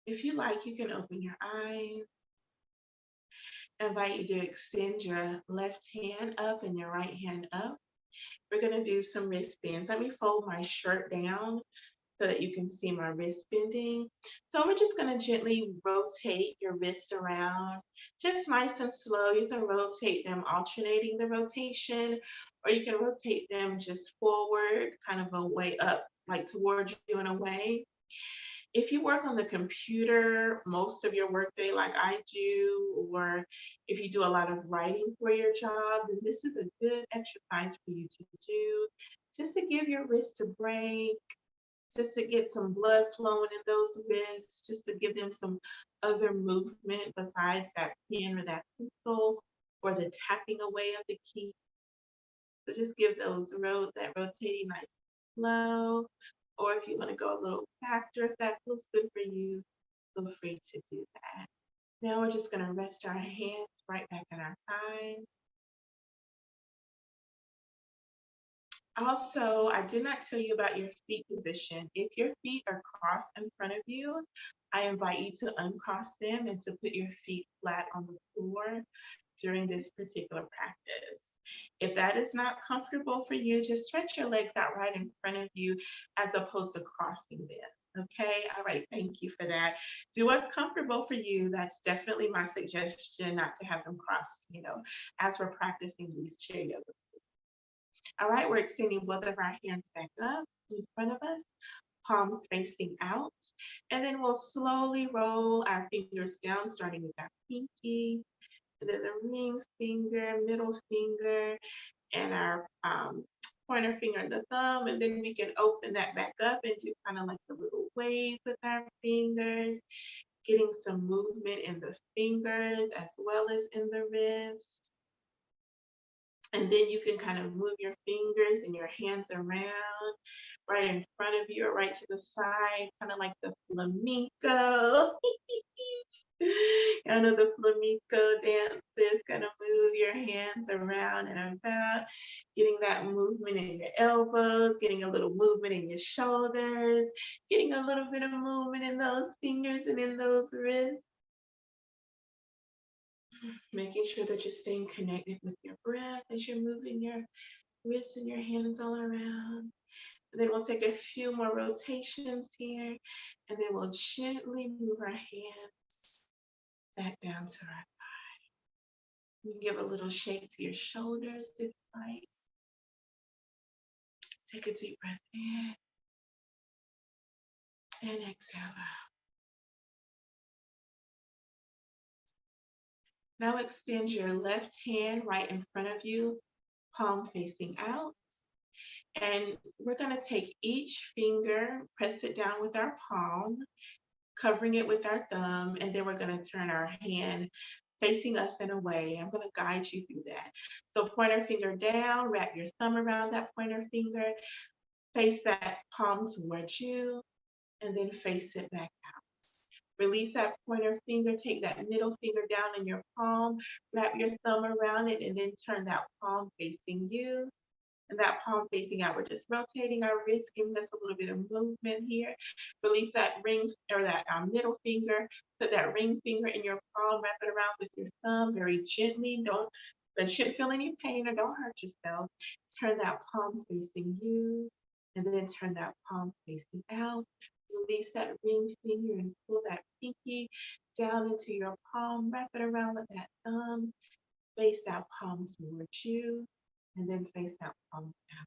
If you like, you can open your eyes. I invite you to extend your left hand up and your right hand up. We're going to do some wrist bends. Let me fold my shirt down so that you can see my wrist bending. So we're just going to gently rotate your wrist around, just nice and slow. You can rotate them alternating the rotation, or you can rotate them just forward, kind of a way up, like towards you in a way. If you work on the computer most of your workday like I do, or if you do a lot of writing for your job, then this is a good exercise for you to do, just to give your wrist a break, just to get some blood flowing in those wrists, just to give them some other movement besides that pen or that pencil or the tapping away of the key. So just give that rotating nice flow. Or if you want to go a little faster, if that feels good for you, feel free to do that. Now we're just going to rest our hands right back on our thighs. Also, I did not tell you about your feet position. If your feet are crossed in front of you, I invite you to uncross them and to put your feet flat on the floor during this particular practice. If that is not comfortable for you, just stretch your legs out right in front of you as opposed to crossing them. Okay, all right, thank you for that. Do what's comfortable for you. That's definitely my suggestion, not to have them crossed, as we're practicing these chair yoga. All right, we're extending both of our hands back up in front of us, palms facing out. And then we'll slowly roll our fingers down, starting with our pinky, and then the ring finger, middle finger, and our pointer finger and the thumb. And then we can open that back up and do kind of like a little wave with our fingers, getting some movement in the fingers as well as in the wrist. And then you can kind of move your fingers and your hands around right in front of you or right to the side, kind of like the flamenco. I know the flamenco dancers, kind of move your hands around and about, getting that movement in your elbows, getting a little movement in your shoulders, getting a little bit of movement in those fingers and in those wrists. Making sure that you're staying connected with your breath as you're moving your wrists and your hands all around. And then we'll take a few more rotations here, and then we'll gently move our hands back down to our thigh. You can give a little shake to your shoulders if you like. Take a deep breath in and exhale out. Now extend your left hand right in front of you, palm facing out. And we're going to take each finger, press it down with our palm, covering it with our thumb, and then we're going to turn our hand facing us in a way. I'm going to guide you through that. So pointer finger down, wrap your thumb around that pointer finger, face that palm towards you, and then face it back out. Release that pointer finger, take that middle finger down in your palm, wrap your thumb around it, and then turn that palm facing you. And that palm facing out. We're just rotating our wrist, giving us a little bit of movement here. Release that ring or that middle finger. Put that ring finger in your palm, wrap it around with your thumb very gently. Don't That shouldn't feel any pain or don't hurt yourself. Turn that palm facing you, and then turn that palm facing out. Release that ring finger and pull that pinky down into your palm. Wrap it around with that thumb. Face that palm towards you, and then face that palm out.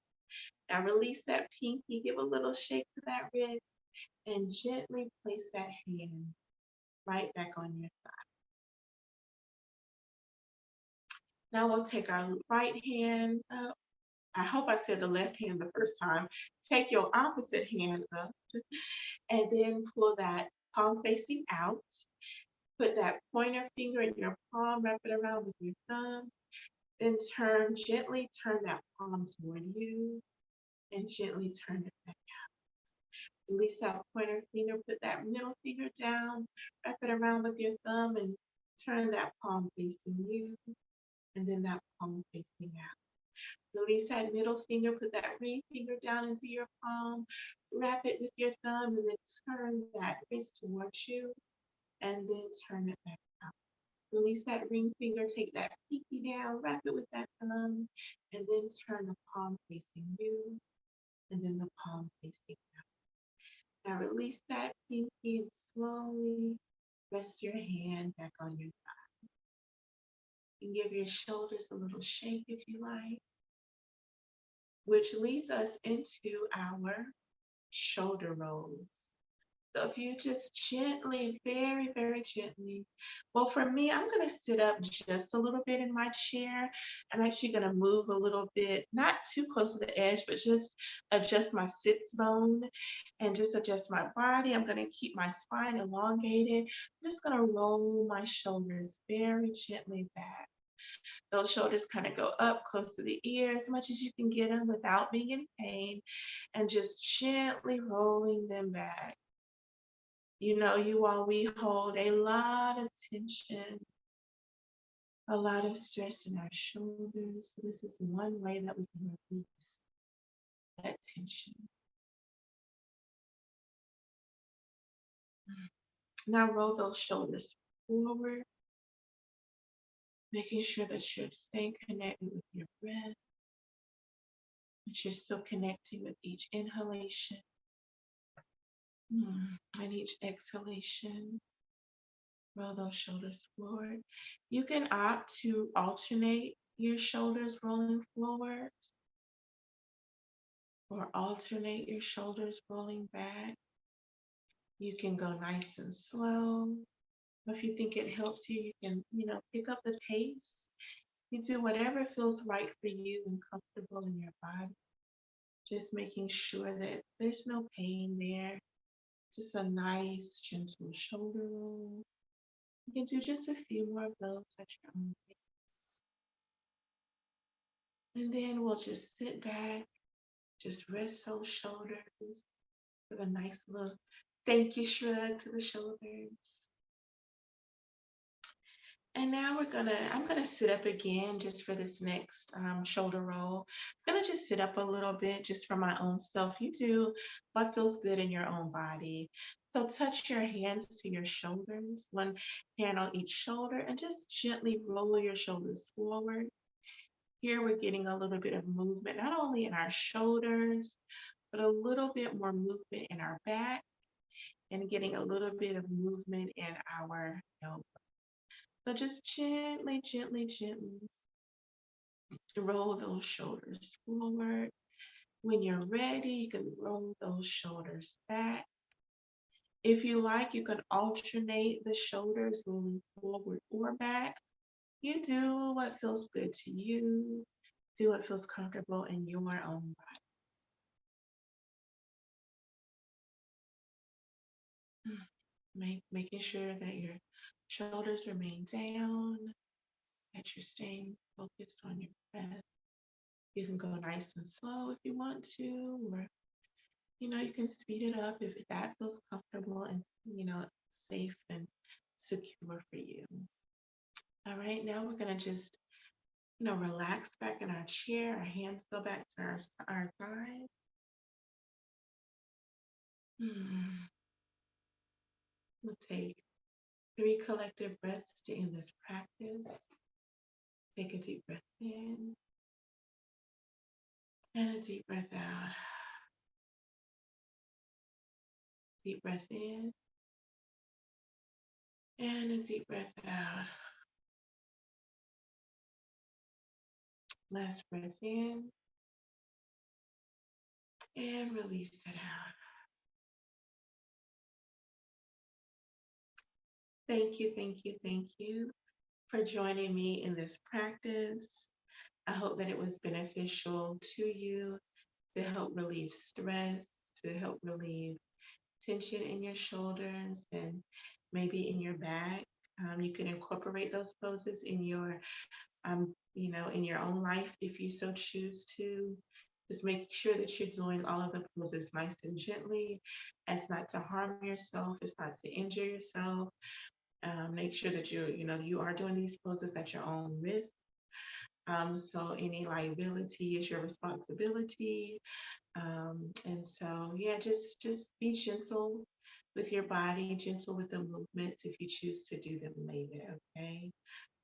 Now release that pinky, give a little shake to that wrist, and gently place that hand right back on your thigh. Now we'll take our right hand up. I hope I said the left hand the first time. Take your opposite hand up, and then pull that palm facing out. Put that pointer finger in your palm, wrap it around with your thumb. Then gently turn that palm toward you and gently turn it back. Release that pointer finger, put that middle finger down, wrap it around with your thumb and turn that palm facing you and then that palm facing out. Release that middle finger, put that ring finger down into your palm, wrap it with your thumb and then turn that wrist towards you and then turn it back out. Release that ring finger, take that pinky down, wrap it with that thumb, and then turn the palm facing you, and then the palm facing out. Now release that pinky and slowly rest your hand back on your thigh. And give your shoulders a little shake if you like, which leads us into our shoulder rolls. So if you just gently, very, very gently, well, for me, I'm going to sit up just a little bit in my chair. I'm actually going to move a little bit, not too close to the edge, but just adjust my sits bone and just adjust my body. I'm going to keep my spine elongated. I'm just going to roll my shoulders very gently back. Those shoulders kind of go up close to the ear as much as you can get them without being in pain, and just gently rolling them back. We hold a lot of tension, a lot of stress in our shoulders. So this is one way that we can release that tension. Now roll those shoulders forward, making sure that you're staying connected with your breath, that you're still connecting with each inhalation and each exhalation. Roll those shoulders forward. You can opt to alternate your shoulders rolling forward or alternate your shoulders rolling back. You can go nice and slow. If you think it helps you, you can, pick up the pace. You do whatever feels right for you and comfortable in your body. Just making sure that there's no pain there. Just a nice, gentle shoulder roll. You can do just a few more of those at your own pace. And then we'll just sit back, just rest those shoulders, give a nice little thank you shrug to the shoulders. And now I'm gonna sit up again just for this next shoulder roll. I'm gonna just sit up a little bit just for my own self. You do what feels good in your own body. So touch your hands to your shoulders, one hand on each shoulder, and just gently roll your shoulders forward. Here we're getting a little bit of movement, not only in our shoulders, but a little bit more movement in our back and getting a little bit of movement in our elbow. So just gently, gently, gently roll those shoulders forward. When you're ready, you can roll those shoulders back. If you like, you can alternate the shoulders rolling forward or back. You do what feels good to you. Do what feels comfortable in your own body. Making sure that your shoulders remain down, that you're staying focused on your breath. You can go nice and slow if you want to, or you can speed it up if that feels comfortable and safe and secure for you. All right, now we're gonna just relax back in our chair. Our hands go back to our thighs. Hmm. We'll take 3 collective breaths to end this practice. Take a deep breath in and a deep breath out. Deep breath in and a deep breath out. Last breath in and release it out. Thank you, thank you, thank you for joining me in this practice. I hope that it was beneficial to you to help relieve stress, to help relieve tension in your shoulders and maybe in your back. You can incorporate those poses in your own life if you so choose to. Just make sure that you're doing all of the poses nice and gently. It's not to harm yourself. It's not to injure yourself. Make sure that you are doing these poses at your own risk. So any liability is your responsibility. And so, yeah, just be gentle with your body, gentle with the movements if you choose to do them later. Okay.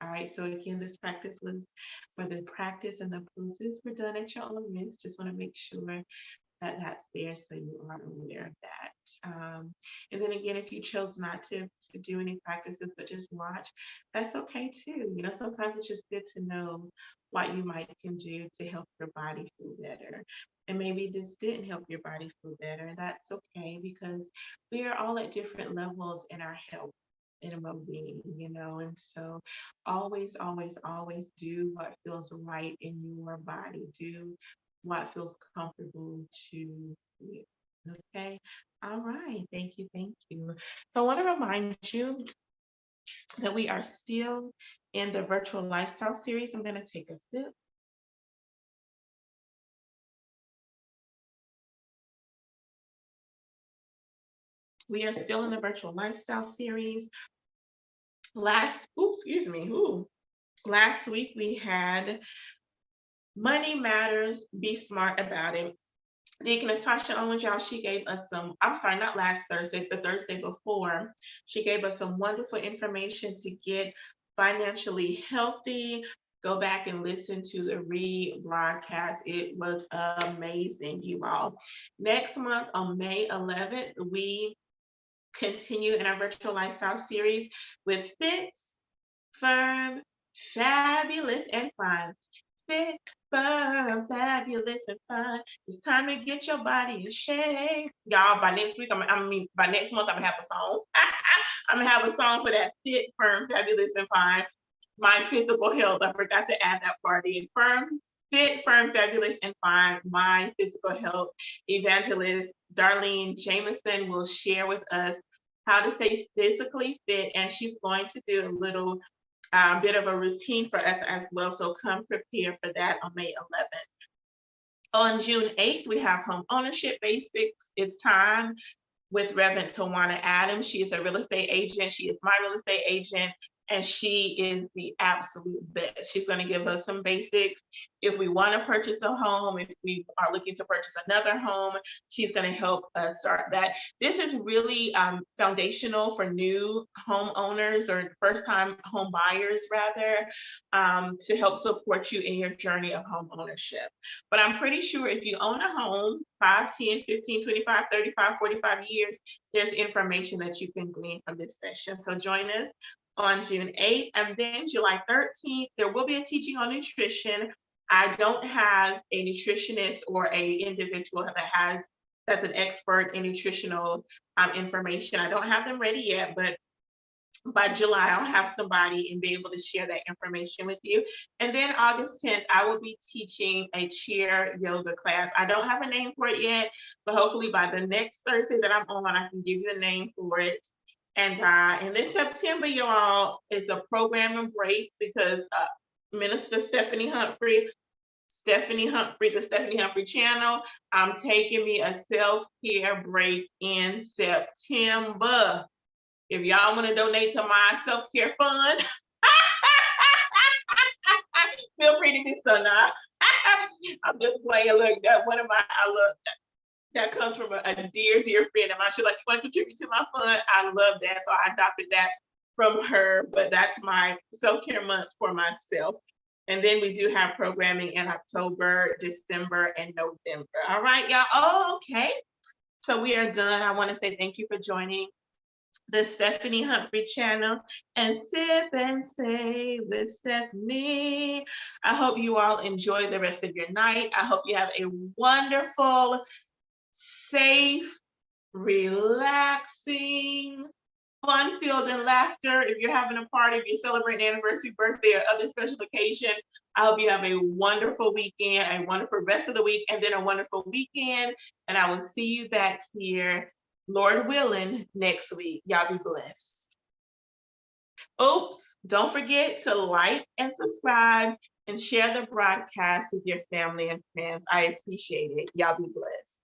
All right. So again, this practice was for the practice and the poses were done at your own risk. Just want to make sure that's there so you are aware of that. And then again, if you chose not to do any practices but just watch, that's okay too. Sometimes it's just good to know what you might can do to help your body feel better. And maybe this didn't help your body feel better. That's okay because we are all at different levels in our health and well-being. And so always, always, always do what feels right in your body. Do what feels comfortable to you. Okay. All right. Thank you. Thank you. So I want to remind you that we are still in the virtual lifestyle series. I'm going to take a sip. We are still in the virtual lifestyle series. Last week we had Money Matters, Be Smart About It. Deaconess Tasha Owens, y'all, she gave us I'm sorry, not last Thursday, the Thursday before. She gave us some wonderful information to get financially healthy. Go back and listen to the rebroadcast. It was amazing, you all. Next month on May 11th, we continue in our virtual lifestyle series with Fit, Firm, Fabulous, and Fun. Fit, firm, fabulous, and fun. It's time to get your body in shape. Y'all, by next week, by next month, I'm gonna have a song. I'm gonna have a song for that fit, firm, fabulous, and fine. My physical health. I forgot to add that part in. Fit, firm, fabulous, and fine. My physical health evangelist, Darlene Jameson, will share with us how to stay physically fit, and she's going to do a little bit of a routine for us as well. So come prepare for that on May 11th. On June 8th, we have home ownership basics. It's time with Reverend Tawana Adams. She is a real estate agent. She is my real estate agent, and she is the absolute best. She's going to give us some basics. If we want to purchase a home, if we are looking to purchase another home, she's going to help us start that. This is really foundational for new homeowners or first-time home buyers, rather, to help support you in your journey of home ownership. But I'm pretty sure if you own a home, 5, 10, 15, 25, 35, 45 years, there's information that you can glean from this session. So join us on June 8th, and then July 13th, there will be a teaching on nutrition. I don't have a nutritionist or a individual that's an expert in nutritional information. I don't have them ready yet, but by July, I'll have somebody and be able to share that information with you. And then August 10th, I will be teaching a chair yoga class. I don't have a name for it yet, but hopefully by the next Thursday that I'm on, I can give you the name for it. And this September, y'all, is a programming break because Minister Stephanie Humphrey, the Stephanie Humphrey channel, I'm taking me a self-care break in September. If y'all want to donate to my self-care fund, feel free to do so now. I'm just playing. Look, that one of my I love that comes from a dear, dear friend of mine. She's like, you want to contribute to my fund? I love that. So I adopted that from her, but that's my self-care month for myself. And then we do have programming in October, December, and November. All right, y'all. Oh, okay. So we are done. I want to say thank you for joining the Stephanie Humphrey channel and Sip and Say with Stephanie. I hope you all enjoy the rest of your night. I hope you have a wonderful, safe, relaxing, fun-filled and laughter. If you're having a party, if you're celebrating anniversary, birthday, or other special occasion, I hope you have a wonderful weekend, a wonderful rest of the week, and then a wonderful weekend. And I will see you back here, Lord willing, next week. Y'all be blessed. Oops, don't forget to like and subscribe and share the broadcast with your family and friends. I appreciate it. Y'all be blessed.